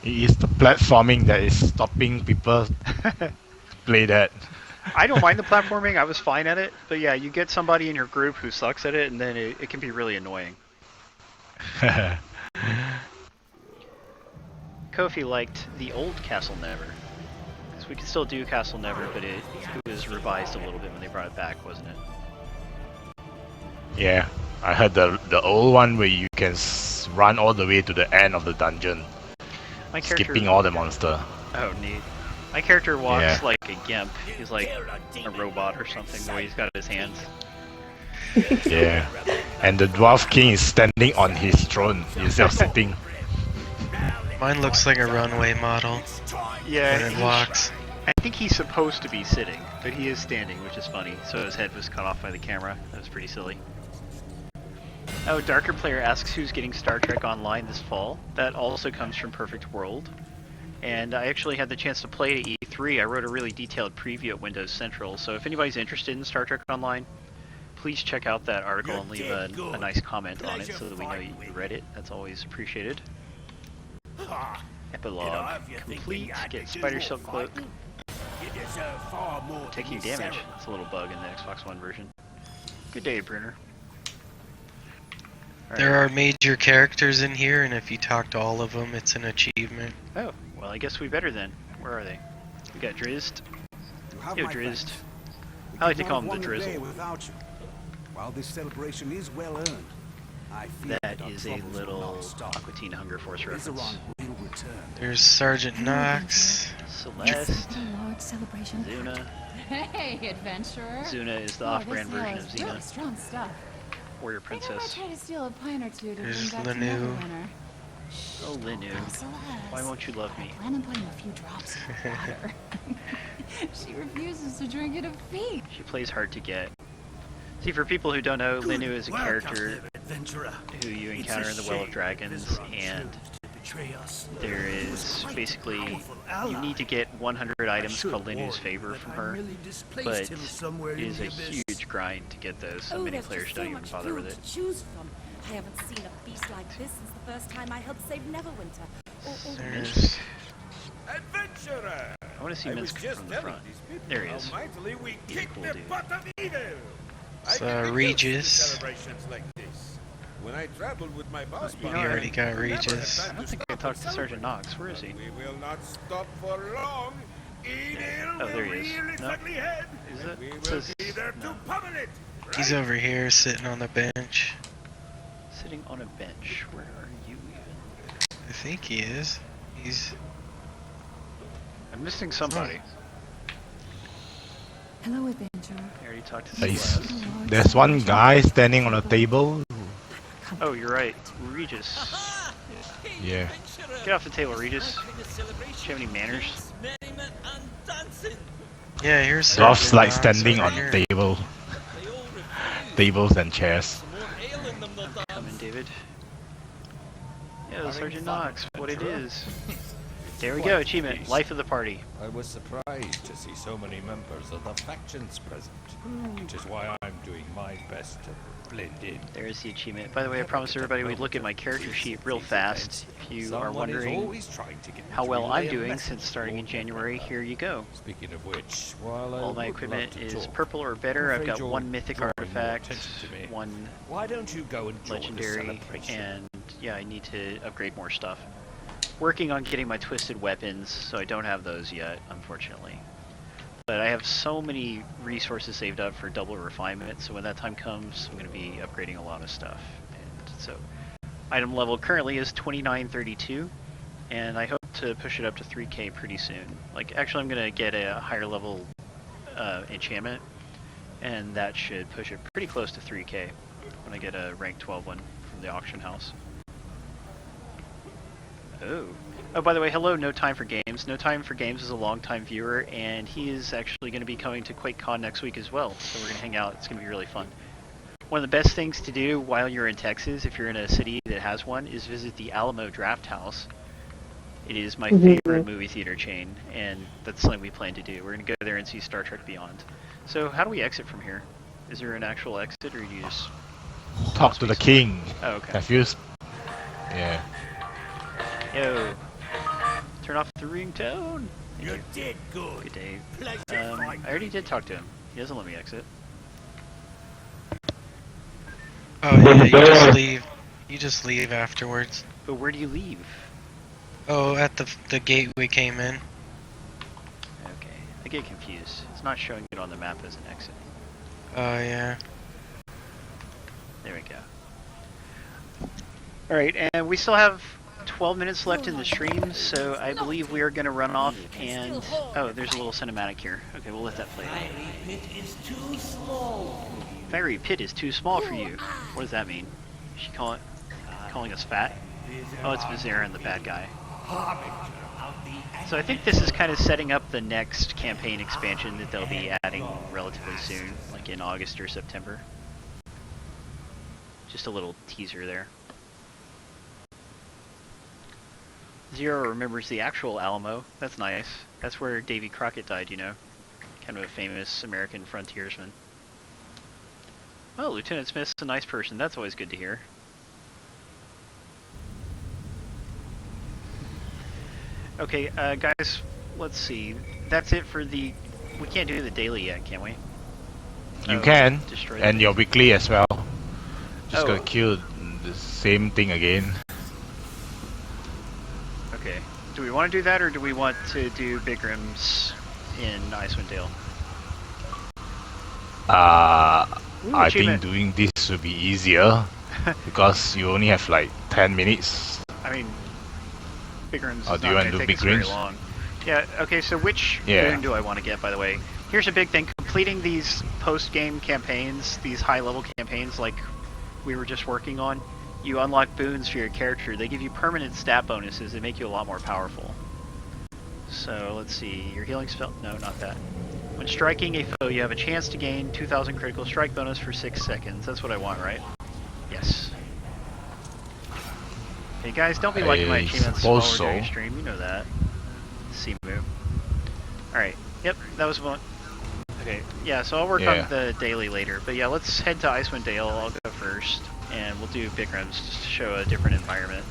It is the platforming that is stopping people to play that. I don't mind the platforming. I was fine at it. But yeah, you get somebody in your group who sucks at it and then it can be really annoying. Kofi liked the old Castle Never. Because we could still do Castle Never, but it was revised a little bit when they brought it back, wasn't it? Yeah, I heard the old one where you can run all the way to the end of the dungeon, My character... skipping all the monster. Oh, neat. My character walks Yeah. like a gimp. He's like a robot or something, the way he's got his hands. Yeah, and the Dwarf King is standing on his throne instead of sitting. Mine looks like a runway model Yeah, when it walks. I think he's supposed to be sitting, but he is standing, which is funny. So his head was cut off by the camera. That was pretty silly. Oh, Darker Player asks who's getting Star Trek Online this fall. That also comes from Perfect World. And I actually had the chance to play it at E3. I wrote a really detailed preview at Windows Central. So if anybody's interested in Star Trek Online, please check out that article and leave a nice comment on it so that we know you read it. That's always appreciated. Epilogue complete. Get Spider Silk Cloak. Taking damage. That's a little bug in the Xbox One version. Good day, Brunner. There are major characters in here, and if you talk to all of them, it's an achievement. Oh, well, I guess we better then. Where are they? We got Drizzed. Yo, Drizzed. I like to call him the Drizzle. While this celebration is well earned, I fear That our is a troubles will little not stop. Aqua Teen Hunger Force reference. Izaron will return. There's Sergeant Knox. Celeste. Large celebration. Zuna. Hey, adventurer. Zuna is the Oh, off-brand this version is of Xena. really strong stuff. Warrior I might Princess. try to steal a pint or two to There's bring back to Linu. Neverwinter. Oh, Linu. Celeste. Why won't you love me? I plan on putting a few drops in her water. She refuses to drink it a feet. She plays hard to get. See, for people who don't know, Linu is a character who you encounter in the Well of Dragons, and there is basically, you need to get 100 items called Linu's Favor from her, but it is a huge grind to get those, so many there's players just don't so even much bother food with it. to choose from. I haven't seen a beast like this since the first time I helped save Neverwinter. There's Adventurer! I want to see Minsk from the front. There he is. He's a cool dude. Regis. Celebrations like this. When I traveled with my boss, You We know, already got Regis. I don't think I talked to Sergeant Knox. Where is he? We will not stop for long. Edel Oh, there will he is. rear its No. ugly head, Is and it? we It will says be there no. to pummel it. He's over here sitting on the bench. Sitting on a bench. Where are you even? I think he is. He's. I'm missing somebody. Hello, adventurer. I already talked to Nice. Celeste. There's one guy standing on a table. Oh, you're right. Regis. Yeah. Get off the table, Regis. Do you have any manners? Yeah, here's Dwarfs Sergeant like Knox standing over on here. tables and chairs. Come in, David. Yeah, Sergeant Knox. What it is. There we go. Achievement. Life of the party. I was surprised to see so many members of the factions present, which is why I'm doing my best to blend in. There's the achievement. By the way, I promised everybody we'd look at my character sheet real fast. If you are Someone is wondering always trying to get me how to well I'm relay a doing message since to starting in all January, members. here you go. Speaking of which, while I All my would equipment love to is talk, purple or I'm better. I've afraid got you're one mythic drawing more artifact, attention to me. one Why don't you go and join the legendary, celebration? and yeah, I need to upgrade more stuff. Working on getting my twisted weapons, so I don't have those yet, unfortunately. But I have so many resources saved up for double refinement, so when that time comes, I'm going to be upgrading a lot of stuff. And so, item level currently is 2932, and I hope to push it up to 3k pretty soon. Like, actually I'm going to get a higher level enchantment, and that should push it pretty close to 3k when I get a rank 12 one from the auction house. Oh, by the way, hello, No Time for Games. No Time for Games is a long-time viewer, and he is actually going to be coming to QuakeCon next week as well. So we're going to hang out. It's going to be really fun. One of the best things to do while you're in Texas, if you're in a city that has one, is visit the Alamo Draft House. It is my favorite movie theater chain, and that's something we plan to do. We're going to go there and see Star Trek Beyond. So how do we exit from here? Is there an actual exit, or do you just... Talk to the king. Oh, okay. Have you? Yeah. Yo. Turn off the ringtone. Thank You you. did good. Good day. Pleasure I already did talk to him. He doesn't let me exit. Oh yeah, you just leave. You just leave afterwards. But where do you leave? Oh, at the gate we came in. Okay, I get confused. It's not showing it on the map as an exit. Oh, yeah. There we go. Alright, and we still have 12 minutes left in the stream, so I believe we are going to run off and... Oh, there's a little cinematic here. Okay, we'll let that play out. Fiery pit is too small. Fiery pit is too small for you. What does that mean? Is she calling us fat? Oh, it's Vizarin, the bad guy. So I think this is kind of setting up the next campaign expansion that they'll be adding relatively soon, like in August or September. Just a little teaser there. Zero remembers the actual Alamo. That's nice. That's where Davy Crockett died, you know. Kind of a famous American frontiersman. Oh, Lieutenant Smith's a nice person. That's always good to hear. Okay, guys, let's see. That's it for the... We can't do the daily yet, can we? You can, destroy and your weekly as well. Just Oh. gotta kill the same thing again. Okay. Do we want to do that, or do we want to do Biggrin's in Icewind Dale? Ooh, I achievement. think doing this will be easier because you only have like 10 minutes. I mean, Biggrin's Oh, is do not you going wanna to do take us very Biggrin's? long. Yeah, okay, so which boon do I want to get, by the way? Here's a big thing. Completing these post-game campaigns, these high-level campaigns like we were just working on, you unlock boons for your character. They give you permanent stat bonuses that make you a lot more powerful. So, let's see. Your healing spell... No, not that. When striking a foe, you have a chance to gain 2,000 critical strike bonus for 6 seconds. That's what I want, right? Yes. Hey guys, don't be liking my I achievements while we're suppose doing a so. stream. You know that. Simu. Alright. Yep, that was one. Okay, yeah, so I'll work on the daily later. But yeah, let's head to Icewind Dale. I'll go first. And we'll do Biggrin's just to show a different environment.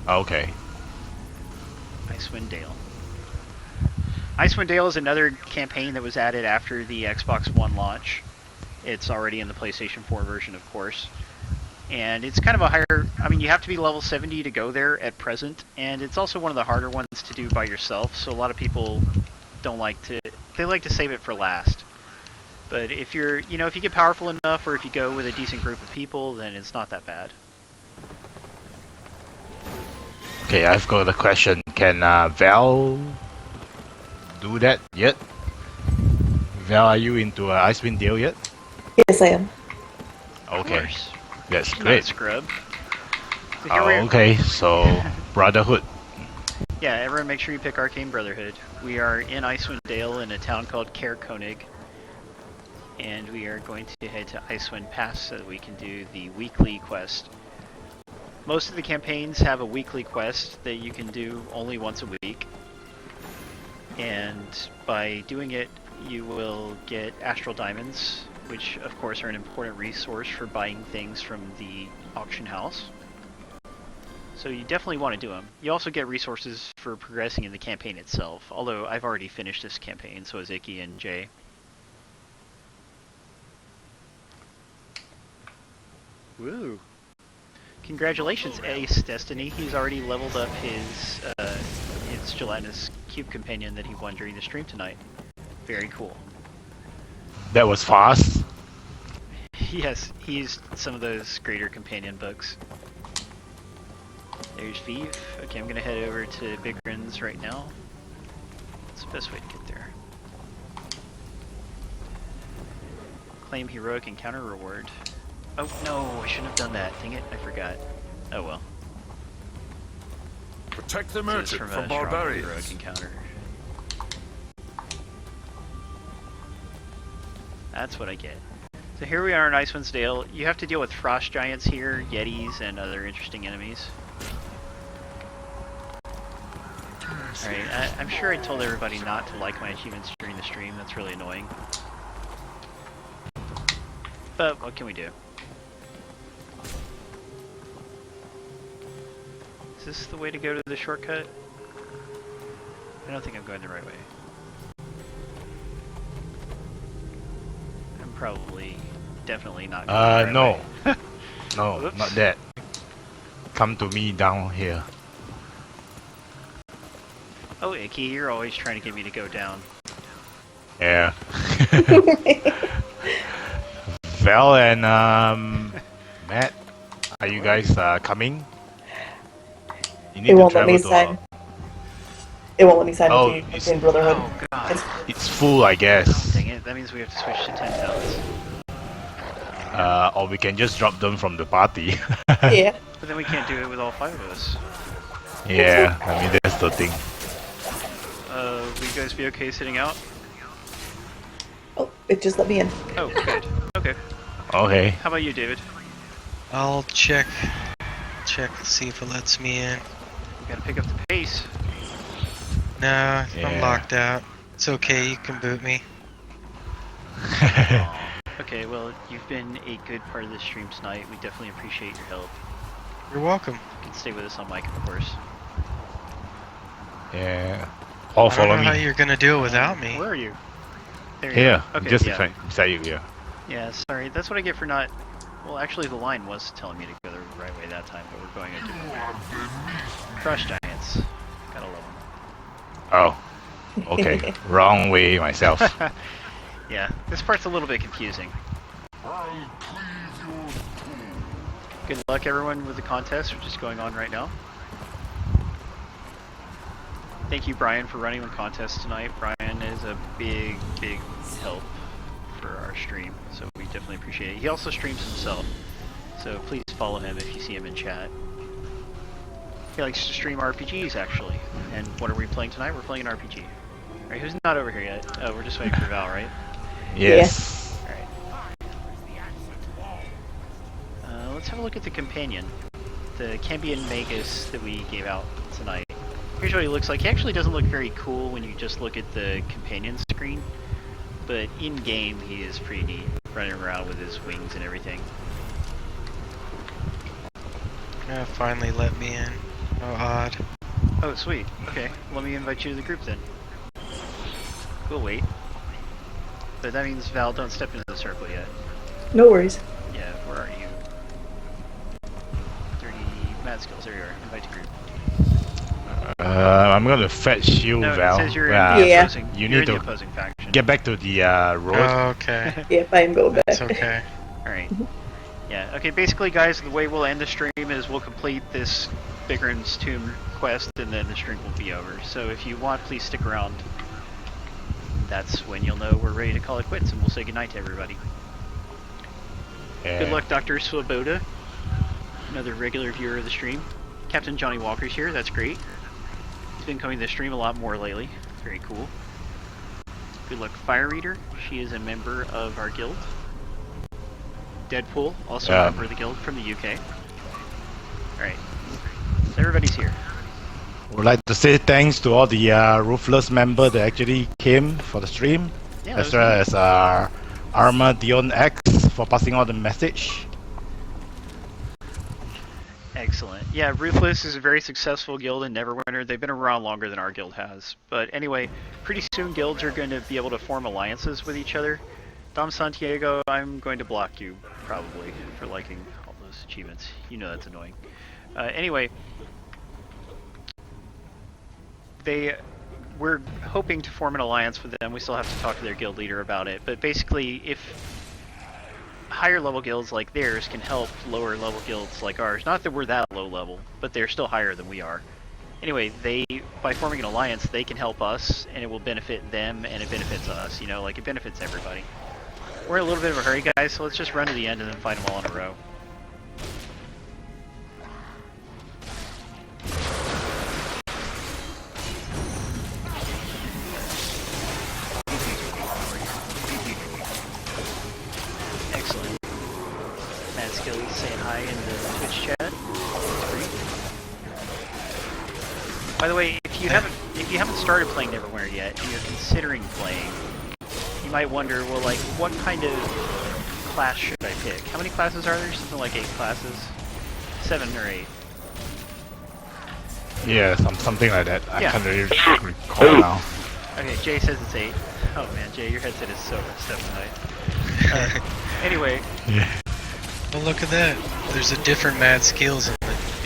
Okay. Icewind Dale. Icewind Dale is another campaign that was added after the Xbox One launch. It's already in the PlayStation 4 version, of course. And it's kind of a higher... I mean, you have to be level 70 to go there at present. And it's also one of the harder ones to do by yourself. So a lot of people don't like to... They like to save it for last. But if you're... You know, if you get powerful enough, or if you go with a decent group of people, then it's not that bad. Okay, I've got a question. Can Val do that yet? Val, are you into Icewind Dale yet? Yes, I am. Okay, Of course. that's She's not a great. scrub. So here we are. Okay, so Brotherhood. Yeah, everyone make sure you pick Arcane Brotherhood. We are in Icewind Dale in a town called CAER-KONIG. And we are going to head to Icewind Pass so that we can do the weekly quest. Most of the campaigns have a weekly quest that you can do only once a week. And by doing it, you will get Astral Diamonds, which of course are an important resource for buying things from the auction house. So you definitely want to do them. You also get resources for progressing in the campaign itself, although I've already finished this campaign, so has Icky and Jay. Woo! Congratulations, Ace Destiny. He's already leveled up his gelatinous cube companion that he won during the stream tonight. Very cool. That was fast. Yes, he used some of those greater companion books. There's Vive. Okay, I'm gonna head over to Biggrin's right now. What's the best way to get there? Claim heroic encounter reward. Oh no, I shouldn't have done that. Dang it, I forgot. Oh well. Protect the So it's merchant from from a strong barbarians. heroic encounter. That's what I get. So here we are in Icewind Dale. You have to deal with frost giants here, yetis, and other interesting enemies. Alright, I'm sure I told everybody not to like my achievements during the stream. That's really annoying. But what can we do? Is this the way to go to the shortcut? I don't think I'm going the right way. I'm probably, definitely not going the No. right way. No, Whoops. not that. Come to me down here. Oh, Icky, you're always trying to get me to go down. Yeah. Val and Matt, are you guys coming? You It won't let me sign. It won't let me sign Oh, with the it's- European Brotherhood. Oh, God. It's full, I guess. Dang it, that means we have to switch to 10 pellets. Or we can just drop them from the party. Yeah. But then we can't do it with all 5 of us. Yeah, I mean that's the thing. Will you guys be okay sitting out? Oh, it just let me in. Oh, good. Okay. Okay. How about you, David? I'll check to see if it lets me in. We gotta pick up the pace. No, Yeah. I'm locked out. It's okay, you can boot me. Okay, well, you've been a good part of this stream tonight. We definitely appreciate your help. You're welcome. You can stay with us on mic, of course. Yeah. All I don't follow know how me. you're gonna do it without me. Where are you? There you Here, go. Okay, just yeah. beside you. Yeah. Yeah, sorry. That's what I get for not... Well, actually, the line was telling me to go the right way that time, but we're going a different way. Crush Giants. Gotta love them. Oh. Okay. Wrong way myself. Yeah, this part's a little bit confusing. Good luck, everyone, with the contest, which is going on right now. Thank you, Brian, for running the contest tonight. Brian is a big, big help for our stream, so we definitely appreciate it. He also streams himself, so please follow him if you see him in chat. He likes to stream RPGs, actually. And what are we playing tonight? We're playing an RPG. Alright, who's not over here yet? Oh, we're just waiting for Val, right? Yes. Alright. Let's have a look at the companion. The Cambion Magus that we gave out tonight. Here's what he looks like. He actually doesn't look very cool when you just look at the companion screen. But in-game, he is pretty neat. Running around with his wings and everything. Finally let me in. Oh, odd. Oh, sweet. Okay, let me invite you to the group then. We'll wait. But that means, Val, don't step into the circle yet. No worries. Yeah, where are you? 30 MadSkeels, there you are. Invite to group. I'm gonna fetch you, No, Val. it says you're in Yeah. the opposing, You you're need in the to opposing faction. get back to the road. Oh, okay. Yep, I am going back. It's okay. Alright. Yeah, okay, basically, guys, the way we'll end the stream is we'll complete this Biggrin's Tomb quest, and then the stream will be over. So if you want, please stick around. That's when you'll know we're ready to call it quits, and we'll say goodnight to everybody. Yeah. Good luck, Dr. Swoboda, another regular viewer of the stream. Captain Johnny Walker's here, that's great. He's been coming to the stream a lot more lately. Very cool. Good luck, Fire Eater. She is a member of our guild. Deadpool, also a member of the guild from the UK. Alright. Everybody's here. Would like to say thanks to all the Ruthless members that actually came for the stream, Yeah, as that well was as Arma Dion X for passing on the message. excellent. Yeah, Ruthless is a very successful guild in Neverwinter. They've been around longer than our guild has. But anyway, pretty soon guilds are going to be able to form alliances with each other. Dom Santiago, I'm going to block you, probably, for liking all those achievements. You know that's annoying. Anyway, we're hoping to form an alliance with them. We still have to talk to their guild leader about it. But basically, if higher level guilds like theirs can help lower level guilds like ours, not that we're that low level, but they're still higher than we are. Anyway, by forming an alliance, they can help us, and it will benefit them, and it benefits us. You know, like, it benefits everybody. We're in a little bit of a hurry, guys, so let's just run to the end and then fight them all in a row. Excellent. MadSkeels saying hi in the Twitch chat. That's great. By the way, if you haven't started playing Neverwinter yet and you're considering playing, you might wonder, well, like, what kind of class should I pick? How many classes are there? Something like 8 classes? 7 or 8? Yeah, something like that. I Yeah. can't really recall now. Okay, Jay says it's 8. Oh man, Jay, your headset is so messed up tonight. Anyway, Yeah. Well, look at that. There's a different MadSkeels in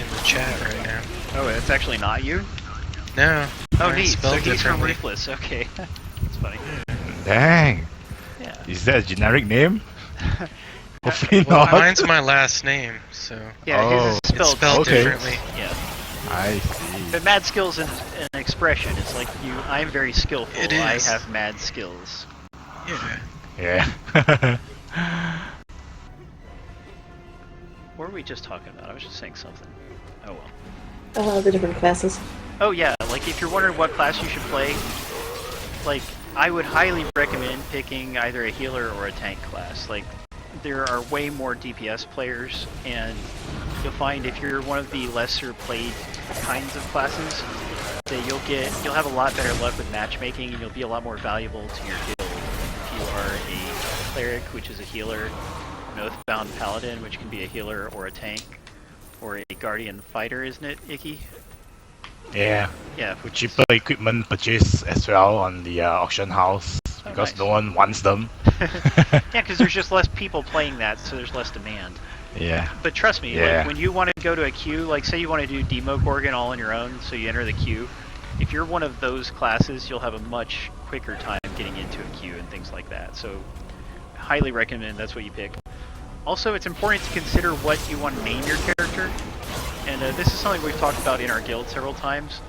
the chat right now. oh, it's actually not you? No, Oh, Mine's neat. So spelled he's from differently. Ruthless. Okay. That's funny. Dang. Yeah. Is that a generic name? Hopefully Well, not. mine's my last name, so Yeah, his Oh, is it's spelled, spelled okay. differently. Yeah. I see. But mad skills is an expression. It's like I'm very skillful. It I is. have mad skills. Yeah. Yeah. What were we just talking about? I was just saying something. Oh well. The different classes. Oh yeah, like if you're wondering what class you should play, like I would highly recommend picking either a healer or a tank class. Like there are way more DPS players, and you'll find if you're one of the lesser played kinds of classes, that you'll have a lot better luck with matchmaking, and you'll be a lot more valuable to your guild if you are a cleric, which is a healer, an oathbound paladin, which can be a healer or a tank, or a guardian fighter, isn't it, Icky? Yeah. Yeah, which Cheaper equipment purchase as well on the auction house because nice. no one wants them. yeah, because there's just less people playing that, so there's less demand. Yeah. But trust me, Yeah. like when you want to go to a queue, like say you want to do Demogorgon all on your own, so you enter the queue, if you're one of those classes, you'll have a much quicker time getting into a queue and things like that. So, highly recommend that's what you pick. Also, it's important to consider what you want to name your character, and this is something we've talked about in our guild several times.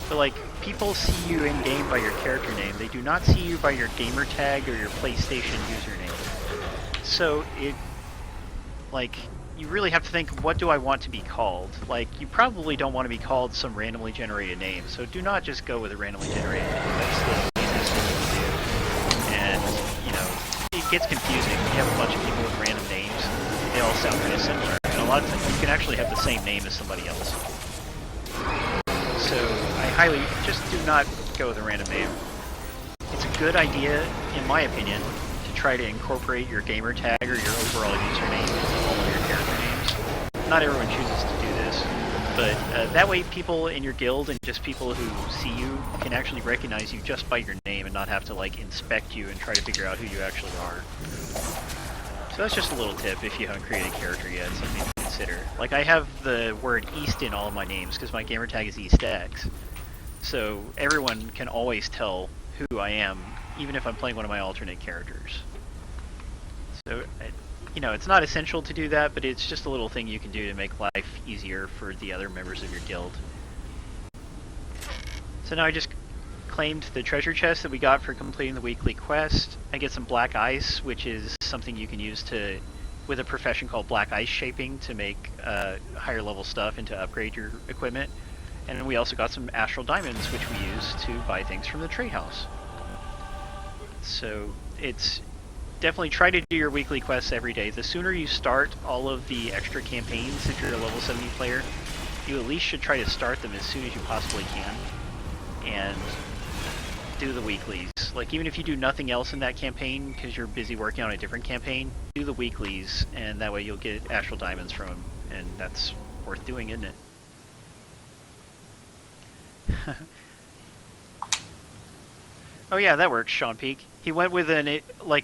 But like, people see you in game by your character name. They do not see you by your gamer tag or your PlayStation username. So like, you really have to think, what do I want to be called? Like, you probably don't want to be called some randomly generated name, so do not just go with a randomly generated name. That's the easiest thing to do. And, you know, it gets confusing. You have a bunch of people with random names. They all sound kind of similar. And a lot of times, you can actually have the same name as somebody else. So, I highly, just do not go with a random name. It's a good idea, in my opinion, to try to incorporate your gamer tag or your overall username into all of your character names. Not everyone chooses to do this, but that way people in your guild and just people who see you can actually recognize you just by your name and not have to like inspect you and try to figure out who you actually are. So that's just a little tip if you haven't created a character yet, something to consider. Like I have the word East in all of my names because my gamer tag is EastX. So everyone can always tell who I am, even if I'm playing one of my alternate characters. So, you know, it's not essential to do that, but it's just a little thing you can do to make life easier for the other members of your guild. So now I just claimed the treasure chest that we got for completing the weekly quest. I get some black ice, which is something you can use to, with a profession called black ice shaping, to make higher level stuff and to upgrade your equipment. And we also got some astral diamonds, which we use to buy things from the trade house. So it's definitely try to do your weekly quests every day. The sooner you start all of the extra campaigns, if you're a level 70 player, you at least should try to start them as soon as you possibly can. And do the weeklies. Like even if you do nothing else in that campaign because you're busy working on a different campaign, do the weeklies, and that way you'll get astral diamonds from them, and that's worth doing, isn't it? Oh yeah, that works, Sean Peak. He went with a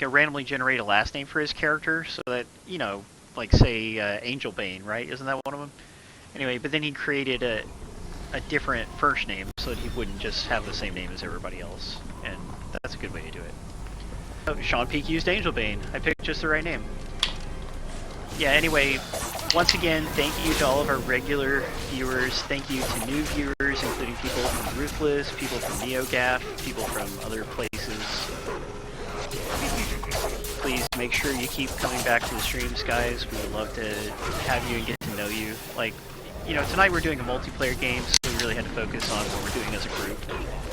randomly generated last name for his character, so that, you know, like say Angel Bane, right? Isn't that one of them? Anyway, but then he created a different first name so that he wouldn't just have the same name as everybody else, and that's a good way to do it. Oh, Sean Peak used Angel Bane. I picked just the right name. Yeah, anyway, once again, thank you to all of our regular viewers. Thank you to new viewers, including people from Ruthless, people from NeoGaf, people from other places. Please make sure you keep coming back to the streams, guys. We would love to have you and get to know you. Like, you know, tonight we're doing a multiplayer game, so we really had to focus on what we're doing as a group.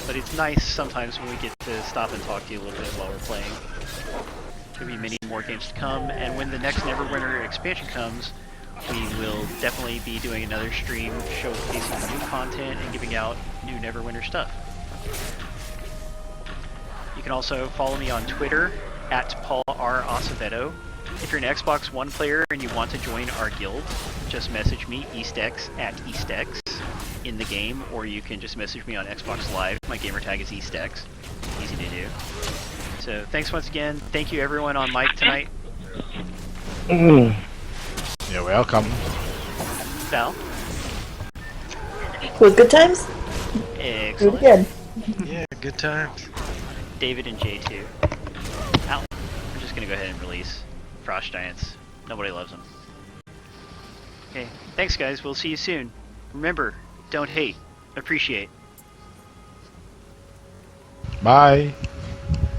But it's nice sometimes when we get to stop and talk to you a little bit while we're playing. There'll be many more games to come, and when the next Neverwinter expansion comes, we will definitely be doing another stream showcasing new content and giving out new Neverwinter stuff. You can also follow me on Twitter at Paul R. Acevedo. If you're an Xbox One player and you want to join our guild, just message me, EastX, at EastX in the game, or you can just message me on Xbox Live. My gamertag is EastX. Easy to do. So thanks once again. Thank you everyone on mic tonight. You're welcome. Val. Was good times? Excellent. Really good. Yeah, good times. David and J2. Ow. We're just gonna go ahead and release Frost Giants. Nobody loves them. Okay, thanks guys, we'll see you soon. Remember, don't hate, appreciate. Bye.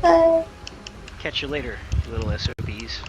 Bye. Catch you later, you little SOBs.